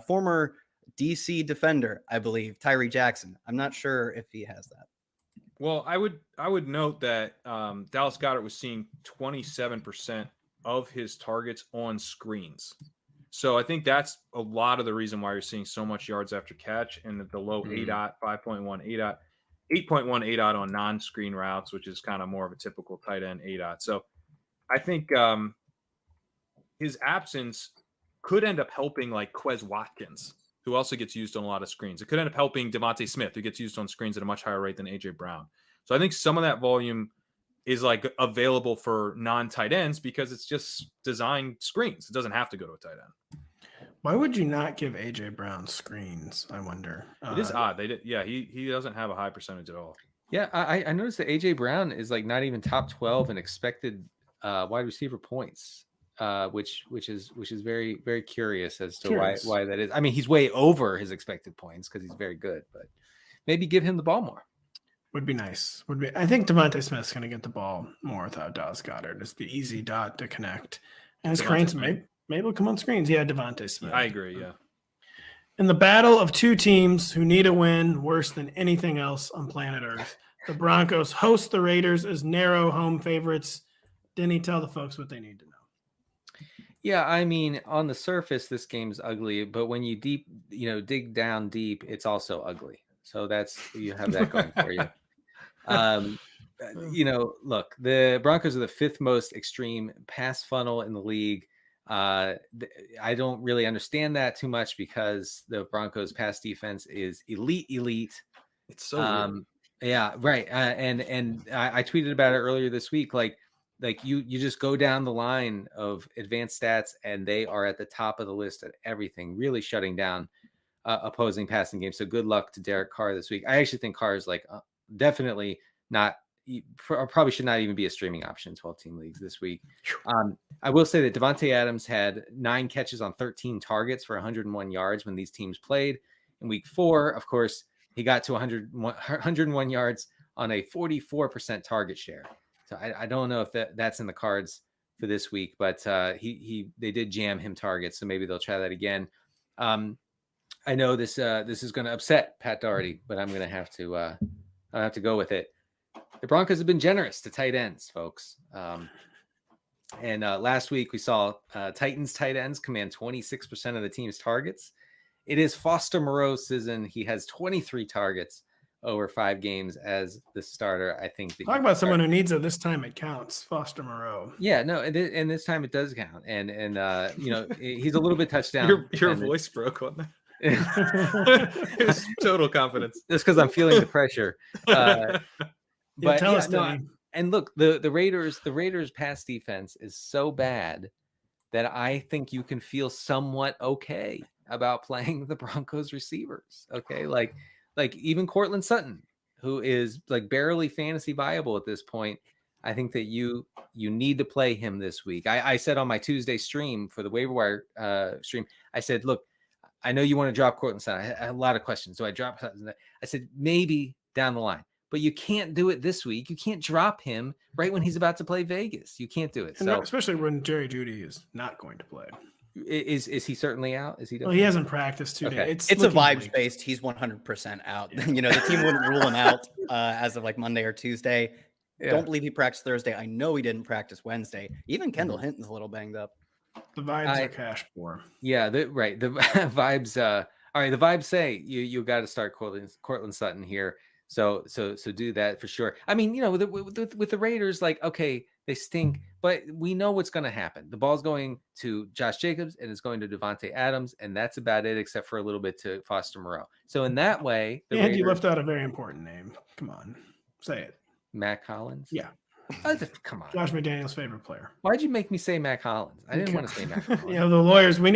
B: Former DC defender, I believe, Tyree Jackson. I'm not sure if he has that.
C: Well, I would note that Dallas Goedert was seeing 27% of his targets on screens. So I think that's a lot of the reason why you're seeing so much yards after catch, and the low ADOT, 5.1 ADOT, 8.1 ADOT on non-screen routes, which is kind of more of a typical tight end ADOT. So I think his absence could end up helping like Quez Watkins, who also gets used on a lot of screens. It could end up helping Devontae Smith, who gets used on screens at a much higher rate than A.J. Brown. So I think some of that volume is like available for non-tight ends because it's just designed screens. It doesn't have to go to a tight end.
A: Why would you not give A.J. Brown screens, I wonder?
C: It is odd. He doesn't have a high percentage at all.
D: Yeah, I noticed that A.J. Brown is like not even top 12 in expected wide receiver points. Which is very, very curious as to why that is. I mean, he's way over his expected points because he's very good, but maybe give him the ball more.
A: Would be nice. I think Devontae Smith's going to get the ball more without Dallas Goedert. It's the easy dot to connect. And his Kerrane maybe will come on screens. Yeah, Devontae Smith.
C: I agree, yeah.
A: In the battle of 2 teams who need a win worse than anything else on planet Earth, the Broncos host the Raiders as narrow home favorites. Denny, tell the folks what they need to know.
D: Yeah, I mean, on the surface, this game's ugly, but when you dig down deep, it's also ugly. So you have that going for you. look, the Broncos are the 5th most extreme pass funnel in the league. I don't really understand that too much because the Broncos pass defense is elite.
C: It's so weird.
D: Yeah, right. And I tweeted about it earlier this week. Like you just go down the line of advanced stats and they are at the top of the list at everything, really shutting down opposing passing games. So good luck to Derek Carr this week. I actually think Carr is definitely not, probably should not even be a streaming option in 12-team leagues this week. I will say that Davante Adams had 9 catches on 13 targets for 101 yards when these teams played. In week 4, of course, he got to 101 yards on a 44% target share. So I don't know if that's in the cards for this week, but they did jam him targets, so maybe they'll try that again. I know this is going to upset Pat Daugherty, but I'm going to have to go with it. The Broncos have been generous to tight ends, folks. And last week we saw Titans tight ends command 26% of the team's targets. It is Foster Moreau's season. He has 23 targets over 5 games as the starter. I think
A: talk about someone who needs it this time. It counts. Foster Moreau.
D: Yeah, no, and this time it does count. And he's a little bit touchdown.
C: Your voice broke on that. It was total confidence.
D: Just because I'm feeling the pressure. But
A: tell us, Denny.
D: And look, the Raiders pass defense is so bad that I think you can feel somewhat okay about playing the Broncos receivers. Okay, like even Cortland Sutton, who is barely fantasy viable at this point. I think that you need to play him this week. I said on my Tuesday stream for the waiver wire stream, I said, look, I know you want to drop Cortland Sutton. I had a lot of questions. So I dropped Sutton. I said, maybe down the line, but you can't do it this week. You can't drop him right when he's about to play Vegas. You can't do it. So,
A: especially when Jerry Jeudy is not going to play.
D: Is he certainly out? Is he?
A: Well, he hasn't practiced today.
B: It's a vibes based. He's 100% out. Yeah. The team wouldn't rule him out as of Monday or Tuesday. Yeah. Don't believe he practiced Thursday. I know he didn't practice Wednesday. Even Kendall Hinton's a little banged up.
A: The vibes are cash poor.
D: Yeah, right. The vibes. All right. The vibes say you got to start Cortland Sutton here. So do that for sure. I mean, with the Raiders, okay, they stink, but we know what's going to happen. The ball's going to Josh Jacobs and it's going to Davante Adams, and that's about it, except for a little bit to Foster Moreau. So in that way,
A: Raiders, you left out a very important name. Come on, say it.
D: Matt Collins.
A: Yeah.
D: Come on.
A: Josh McDaniel's favorite player.
D: Why'd you make me say Matt Collins? I didn't want to say Matt Collins.
A: The lawyers, we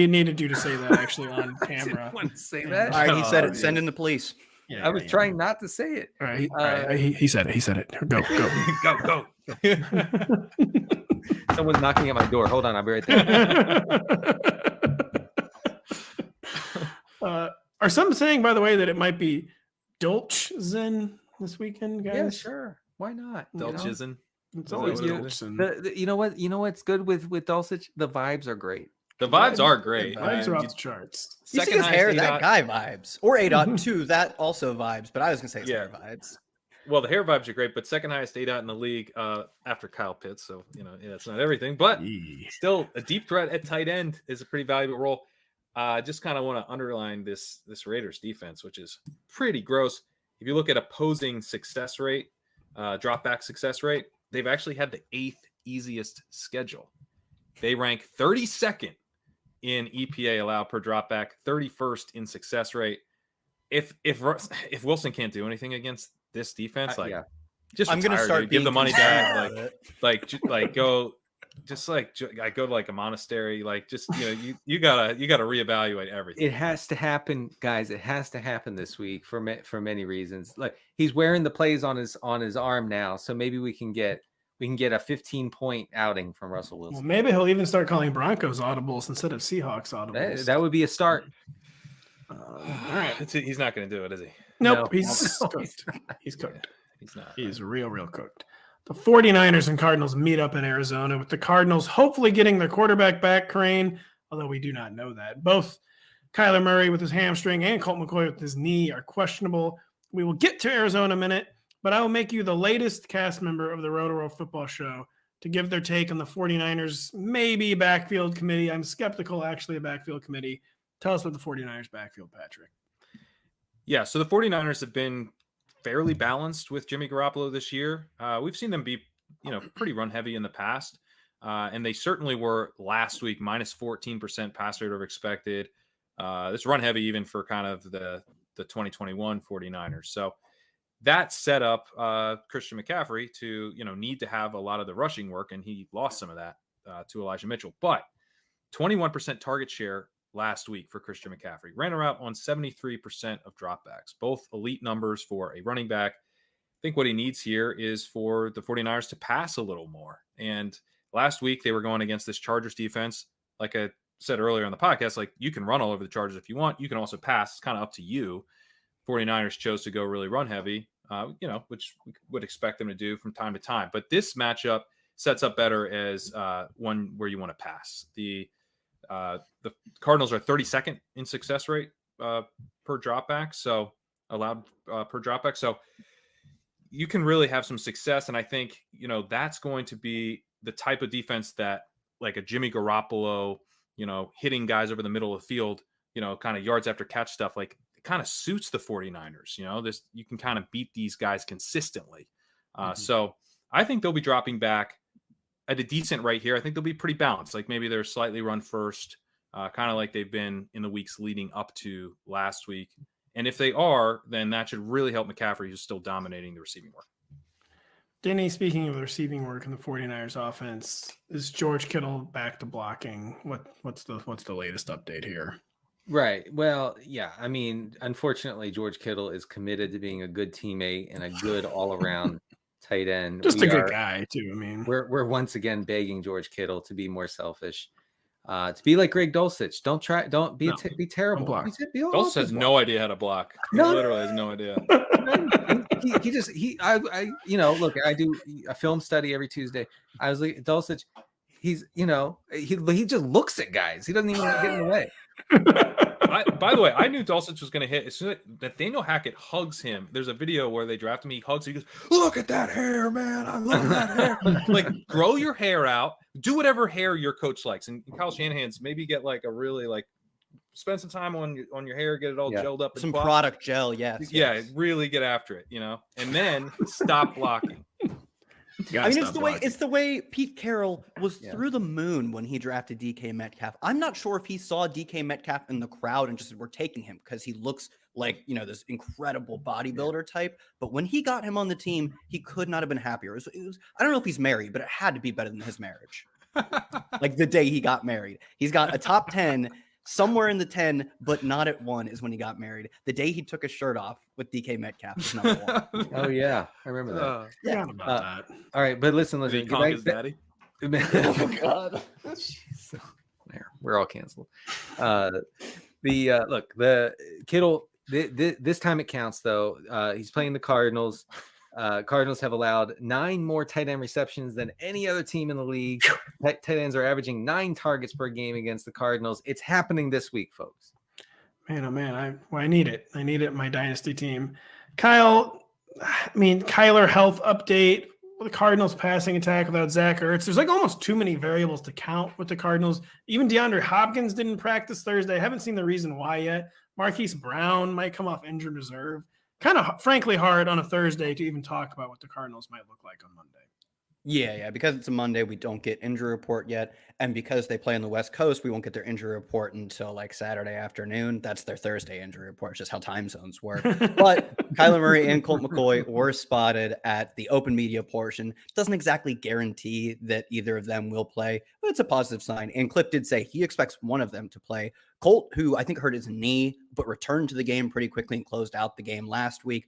A: needed you to say that actually on camera.
D: I didn't want to say that.
B: All right, he said it. Send in the police.
D: Yeah, I was trying not to say it.
A: All right. He said it. He said it. Go.
C: Go.
D: Someone's knocking at my door. Hold on. I'll be right there.
A: Are some saying, by the way, that it might be Dolchzen this weekend, guys?
D: Yeah, sure. Why not?
C: Dolchzen.
A: It's always Dolchzen.
D: You know what? You know what's good with Dulcich? The vibes are great.
C: The vibes are great.
A: The vibes are off the charts.
B: You see his hair, that guy vibes. Or A.2, that also vibes. But I was going to say his hair vibes.
C: Well, the hair vibes are great, but second highest A.Dot in the league after Kyle Pitts. So, it's not everything. But still, a deep threat at tight end is a pretty valuable role. Just kind of want to underline this Raiders defense, which is pretty gross. If you look at opposing success rate, drop back success rate, they've actually had the 8th easiest schedule. They rank 32nd in EPA allowed per drop back, 31st in success rate. If Wilson can't do anything against this defense, just
B: I'm going to start
C: give the money back, go to a monastery, you gotta reevaluate everything.
D: It has to happen, guys. It has to happen this week for many reasons. He's wearing the plays on his arm now, so maybe we can get a 15-point outing from Russell Wilson.
A: Well, maybe he'll even start calling Broncos audibles instead of Seahawks audibles.
D: That would be a start.
A: All right.
C: He's not going to do it, is he?
A: Nope. No. He's cooked. He's cooked.
C: He's not.
A: He's real cooked. The 49ers and Cardinals meet up in Arizona, with the Cardinals hopefully getting their quarterback back, Kerrane, although we do not know that. Both Kyler Murray with his hamstring and Colt McCoy with his knee are questionable. We will get to Arizona in a minute, but I will make you the latest cast member of the Rotoworld Football Show to give their take on the 49ers maybe backfield committee. I'm skeptical, actually, a backfield committee. Tell us about the 49ers backfield, Patrick.
C: Yeah, so the 49ers have been fairly balanced with Jimmy Garoppolo this year. We've seen them be, pretty run heavy in the past. And they certainly were last week, minus 14% pass rate over expected. This run heavy even for kind of the 2021 49ers. So that set up Christian McCaffrey to, need to have a lot of the rushing work, and he lost some of that to Elijah Mitchell. But 21% target share last week for Christian McCaffrey. Ran around on 73% of dropbacks, both elite numbers for a running back. I think what he needs here is for the 49ers to pass a little more. And last week they were going against this Chargers defense. Like I said earlier on the podcast, like you can run all over the Chargers if you want. You can also pass. It's kind of up to you. 49ers chose to go really run heavy, which we would expect them to do from time to time. But this matchup sets up better as one where you want to pass. The Cardinals are 32nd in success rate per dropback, so allowed per dropback. So you can really have some success, and I think that's going to be the type of defense that, like a Jimmy Garoppolo, hitting guys over the middle of the field, kind of yards after catch stuff, like it kind of suits the 49ers. This, you can kind of beat these guys consistently. So I think they'll be dropping back at a decent rate here. I think they'll be pretty balanced. Like maybe they're slightly run first, kind of like they've been in the weeks leading up to last week. And if they are, then that should really help McCaffrey, who's still dominating the receiving work.
A: Denny, speaking of the receiving work in the 49ers offense, is George Kittle back to blocking? What's the latest update here?
D: Right. Well, yeah. I mean, unfortunately, George Kittle is committed to being a good teammate and a good all-around tight end.
A: Just a good guy too. I mean,
D: we're once again begging George Kittle to be more selfish, to be like Greg Dulcich. Don't be terrible.
C: Dulcich has no idea how to block. He literally has no idea.
D: Look, I do a film study every Tuesday. I was like, Dulcich, he just looks at guys. He doesn't even get in the way.
C: By the way, I knew Dulcich was going to hit as soon as Nathaniel Hackett hugs him. There's a video where they draft him. He hugs him. He goes, "Look at that hair, man! I love that hair." Like, grow your hair out. Do whatever hair your coach likes. And Kyle Shanahan's maybe get like a really spend some time on your hair, get it all gelled up.
B: Some product gel, yes.
C: Yeah, really get after it, and then stop blocking.
B: I mean, it's the way Pete Carroll was through the moon when he drafted DK Metcalf. I'm not sure if he saw DK Metcalf in the crowd and just said, "We're taking him," because he looks like, this incredible bodybuilder type. But when he got him on the team, he could not have been happier. It was I don't know if he's married, but it had to be better than his marriage. Like the day he got married, he's got a top 10. Somewhere in the 10, but not at 1 is when he got married. The day he took his shirt off with DK Metcalf is number 1.
D: Oh, yeah. I remember that.
A: Yeah, about that.
D: All right, but listen.
C: Did he conk his daddy?
D: Oh, my God. We're all canceled. The Kittle, this time it counts, though. He's playing the Cardinals. Cardinals have allowed 9 more tight end receptions than any other team in the league. Tight ends are averaging 9 targets per game against the Cardinals. It's happening this week, folks.
A: Man, oh man, I need it. I need it in my dynasty team. Kyler health update. The Cardinals passing attack without Zach Ertz. There's almost too many variables to count with the Cardinals. Even DeAndre Hopkins didn't practice Thursday. I haven't seen the reason why yet. Marquise Brown might come off injured reserve. Kind of, frankly, hard on a Thursday to even talk about what the Cardinals might look like on Monday.
B: Yeah. Because it's a Monday, we don't get injury report yet. And because they play on the West Coast, we won't get their injury report until Saturday afternoon. That's their Thursday injury report. It's just how time zones work. But Kyler Murray and Colt McCoy were spotted at the open media portion. Doesn't exactly guarantee that either of them will play, but it's a positive sign. And Cliff did say he expects one of them to play. Colt, who I think hurt his knee, but returned to the game pretty quickly and closed out the game last week.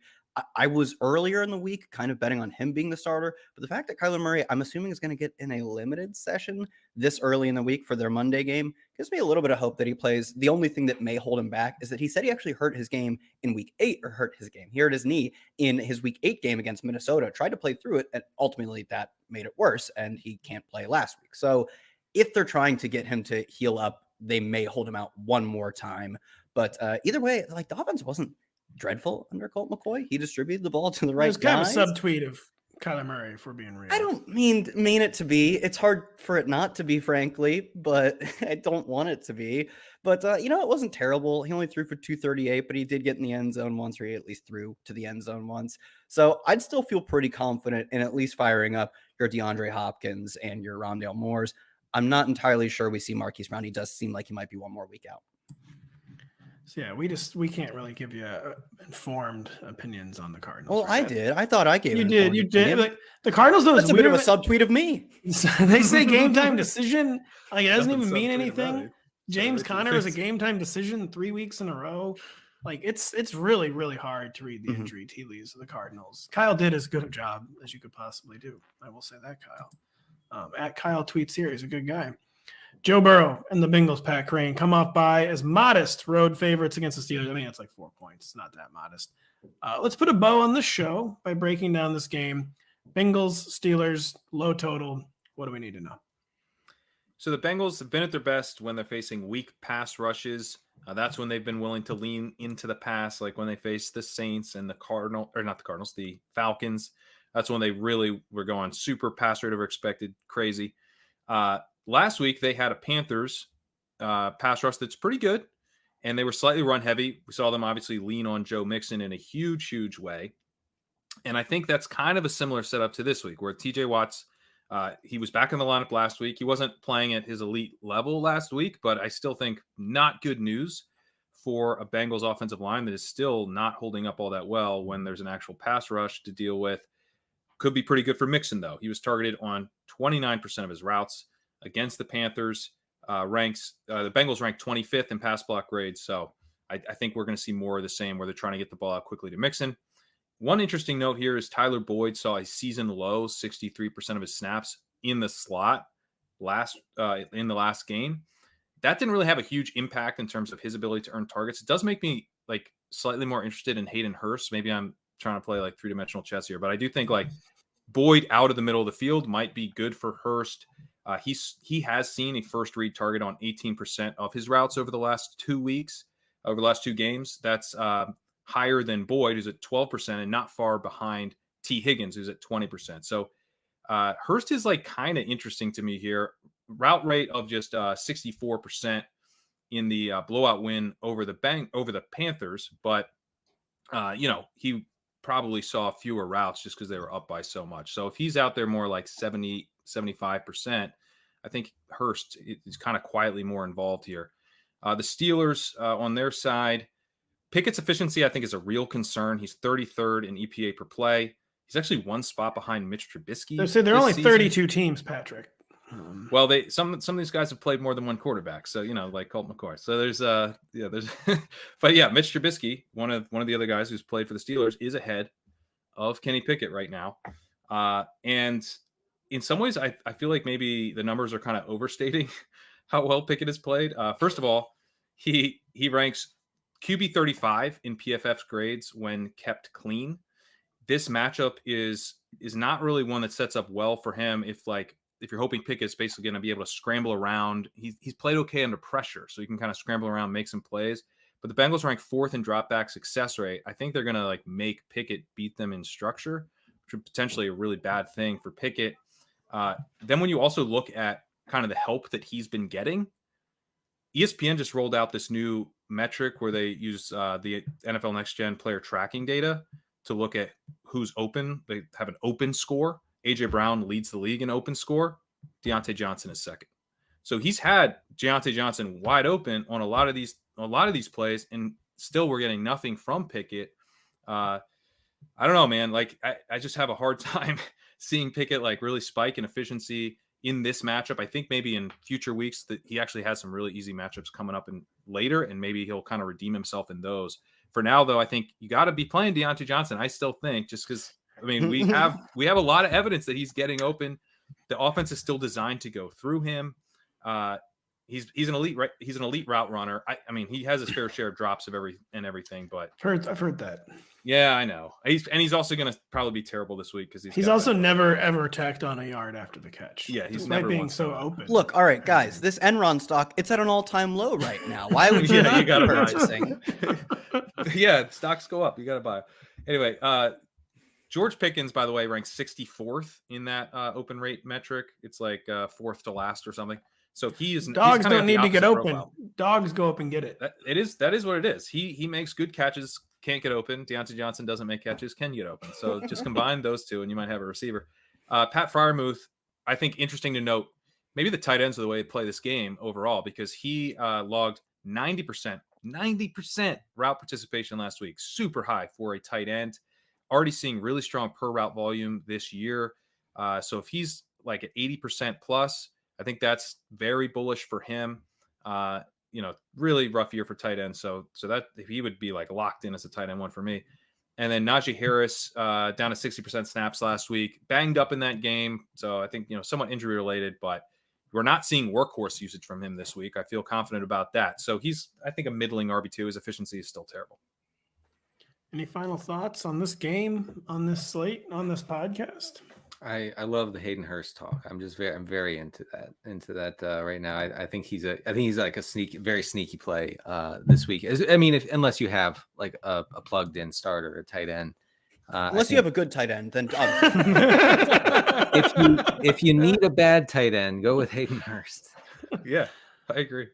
B: I was earlier in the week kind of betting on him being the starter, but the fact that Kyler Murray, I'm assuming, is going to get in a limited session this early in the week for their Monday game gives me a little bit of hope that he plays. The only thing that may hold him back is that he said he actually hurt his game in week 8 or hurt his game. He hurt his knee in his week 8 game against Minnesota, tried to play through it, and ultimately that made it worse, and he can't play last week. So if they're trying to get him to heal up, they may hold him out one more time. But either way, the offense wasn't dreadful under Colt McCoy. He distributed the ball to the right guys.
A: It was kind of a subtweet of Kyler Murray, if we're being real.
B: I don't mean it to be. It's hard for it not to be, frankly, but I don't want it to be. But, it wasn't terrible. He only threw for 238, but he did get in the end zone once, or he at least threw to the end zone once. So I'd still feel pretty confident in at least firing up your DeAndre Hopkins and your Rondale Moores. I'm not entirely sure we see Marquise Brown. He does seem like he might be one more week out.
A: So yeah, we can't really give you informed opinions on the Cardinals.
B: Well, I did. I thought I gave
A: you did. Like, the Cardinals, though,
B: that's a bit of a subtweet of me.
A: They say game time decision. Like it doesn't even mean
C: subtweet
A: anything. James Conner is a game time decision 3 weeks in a row. Like it's really, really hard to read the injury tea leaves of the Cardinals. Kyle did as good a job as you could possibly do. I will say that, Kyle. At Kyle Tweets here, he's a good guy. Joe Burrow and the Bengals, Pat Kerrane, come off by as modest road favorites against the Steelers. I mean, it's like 4 points. It's not that modest. Let's put a bow on the show by breaking down this game. Bengals, Steelers, low total. What do we need to know?
C: So the Bengals have been at their best when they're facing weak pass rushes. That's when they've been willing to lean into the pass, like when they faced the Saints and the Falcons. That's when they really were going super pass rate over expected, crazy. Last week, they had a Panthers pass rush that's pretty good, and they were slightly run heavy. We saw them obviously lean on Joe Mixon in a huge, huge way. And I think that's kind of a similar setup to this week, where TJ Watts, he was back in the lineup last week. He wasn't playing at his elite level last week, but I still think not good news for a Bengals offensive line that is still not holding up all that well when there's an actual pass rush to deal with. Could be pretty good for Mixon, though. He was targeted on 29% of his routes against the Panthers. The Bengals ranked 25th in pass block grades. So I think we're going to see more of the same, where they're trying to get the ball out quickly to Mixon. One interesting note here is Tyler Boyd saw a season low 63% of his snaps in the slot in the last game. That didn't really have a huge impact in terms of his ability to earn targets. It does make me like slightly more interested in Hayden Hurst. Maybe I'm trying to play like three-dimensional chess here, but I do think like Boyd out of the middle of the field might be good for Hurst. He has seen a first read target on 18% of his routes over the last 2 weeks, over the last 2 games. That's higher than Boyd, who's at 12%, and not far behind T. Higgins, who's at 20%. So Hurst is like kind of interesting to me here. Route rate of just 64% in the blowout win over the Panthers, but he probably saw fewer routes just because they were up by so much. So if he's out there more like 75%, I think Hurst is kind of quietly more involved here. The Steelers on their side, Pickett's efficiency, I think, is a real concern. He's 33rd in EPA per play. He's actually one spot behind Mitch Trubisky.
A: They say there are only 32 teams, Patrick.
C: Well, some of these guys have played more than one quarterback, so like Colt McCoy. So there's but yeah, Mitch Trubisky, one of the other guys who's played for the Steelers, is ahead of Kenny Pickett right now, and in some ways, I feel like maybe the numbers are kind of overstating how well Pickett has played. First of all, he ranks QB 35 in PFF's grades when kept clean. This matchup is not really one that sets up well for him if you're hoping Pickett's basically going to be able to scramble around. He's played okay under pressure, so he can kind of scramble around, make some plays. But the Bengals rank 4th in dropback success rate. I think they're going to make Pickett beat them in structure, which would potentially a really bad thing for Pickett. Then when you also look at kind of the help that he's been getting, ESPN just rolled out this new metric where they use the NFL Next Gen player tracking data to look at who's open. They have an open score. AJ Brown leads the league in open score. Deontay Johnson is second. So he's had Deontay Johnson wide open on a lot of these plays, and still we're getting nothing from Pickett. I don't know, man. I just have a hard time seeing Pickett really spike in efficiency in this matchup. I think maybe in future weeks that he actually has some really easy matchups coming up later, and maybe he'll kind of redeem himself in those. For now, though, I think you got to be playing Deontay Johnson. I still think, just because we have a lot of evidence that he's getting open. The offense is still designed to go through him. He's an elite route runner. He has his fair share of drops of everything, but
A: I've heard that.
C: Yeah, I know. He's also going to probably be terrible this week because
A: he's also never ever tacked on a yard after the catch.
C: Yeah, he's
A: never
C: never
A: being so open.
B: Look, all right, guys, this Enron stock, it's at an all-time low right now. Why would you
C: you got to
B: purchasing?
C: Yeah, stocks go up. You got to buy. Anyway, George Pickens, by the way, ranks 64th in that open rate metric. It's like 4th to last or something. So
A: dogs don't need to get open. Profile. Dogs go up and get it.
C: That is what it is. He makes good catches, can't get open. Deontay Johnson doesn't make catches, can get open. So just combine those two, and you might have a receiver. Pat Freiermuth, I think interesting to note. Maybe the tight ends are the way to play this game overall, because he logged 90% route participation last week. Super high for a tight end. Already seeing really strong per route volume this year. So if he's like at 80% plus, I think that's very bullish for him. Really rough year for tight end. So that he would be like locked in as a tight end one for me. And then Najee Harris down to 60% snaps last week, banged up in that game. So I think, somewhat injury related, but we're not seeing workhorse usage from him this week. I feel confident about that. So he's, I think, a middling RB2. His efficiency is still terrible.
A: Any final thoughts on this game, on this slate, on this podcast?
D: I love the Hayden Hurst talk. I'm very into that right now. I think he's like a very sneaky play this week. Unless you have like a plugged in starter, a tight end.
B: Unless you have a good tight end, then
D: if you need a bad tight end, go with Hayden Hurst.
C: Yeah, I agree.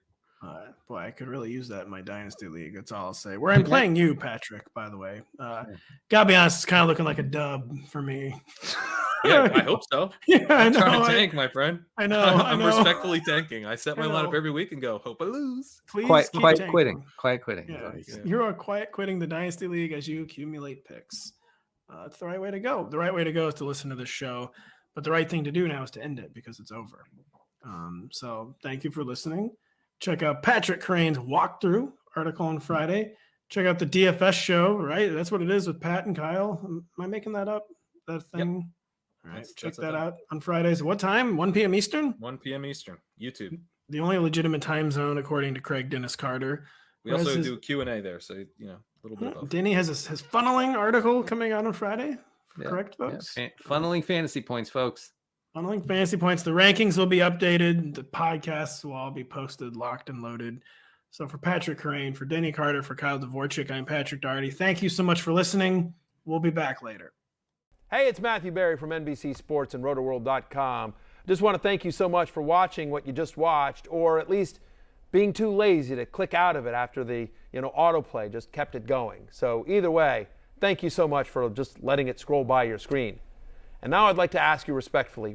A: Boy, I could really use that in my dynasty league. That's all I'll say. Where I'm playing you, Patrick, by the way. Gotta be honest, it's kind of looking like a dub for me.
C: Yeah, I hope so.
A: Yeah,
C: I'm trying to tank, my friend.
A: I know.
C: I'm respectfully tanking. I set my lineup every week and go, hope I lose.
A: Please
D: quiet
A: quitting.
D: Yeah,
A: you're quiet quitting the dynasty league as you accumulate picks. It's the right way to go. The right way to go is to listen to this show, but the right thing to do now is to end it because it's over. So thank you for listening. Check out Patrick Kerrane's walkthrough article on Friday. Check out the DFS show, right? That's what it is with Pat and Kyle. Am I making that up? That thing?
C: Yep.
A: All right, check that out on Fridays. What time? 1 p.m. Eastern?
C: 1 p.m. Eastern. YouTube.
A: The only legitimate time zone, according to Craig Dennis Carter.
C: We also do Q&A there, so, a little bit of
A: Denny has his funneling article coming out on Friday. Correct, folks?
D: Yeah. Funneling fantasy points, folks.
A: Funneling fantasy points. The rankings will be updated. The podcasts will all be posted, locked and loaded. So for Patrick Kerrane, for Denny Carter, for Kyle Dvorchak, I'm Patrick Daugherty. Thank you so much for listening. We'll be back later.
E: Hey, it's Matthew Berry from NBC Sports and Rotoworld.com. Just want to thank you so much for watching what you just watched, or at least being too lazy to click out of it after the autoplay just kept it going. So either way, thank you so much for just letting it scroll by your screen. And now I'd like to ask you respectfully,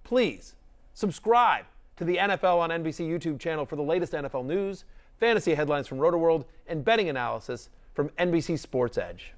E: please subscribe to the NFL on NBC YouTube channel for the latest NFL news, fantasy headlines from Rotoworld, and betting analysis from NBC Sports Edge.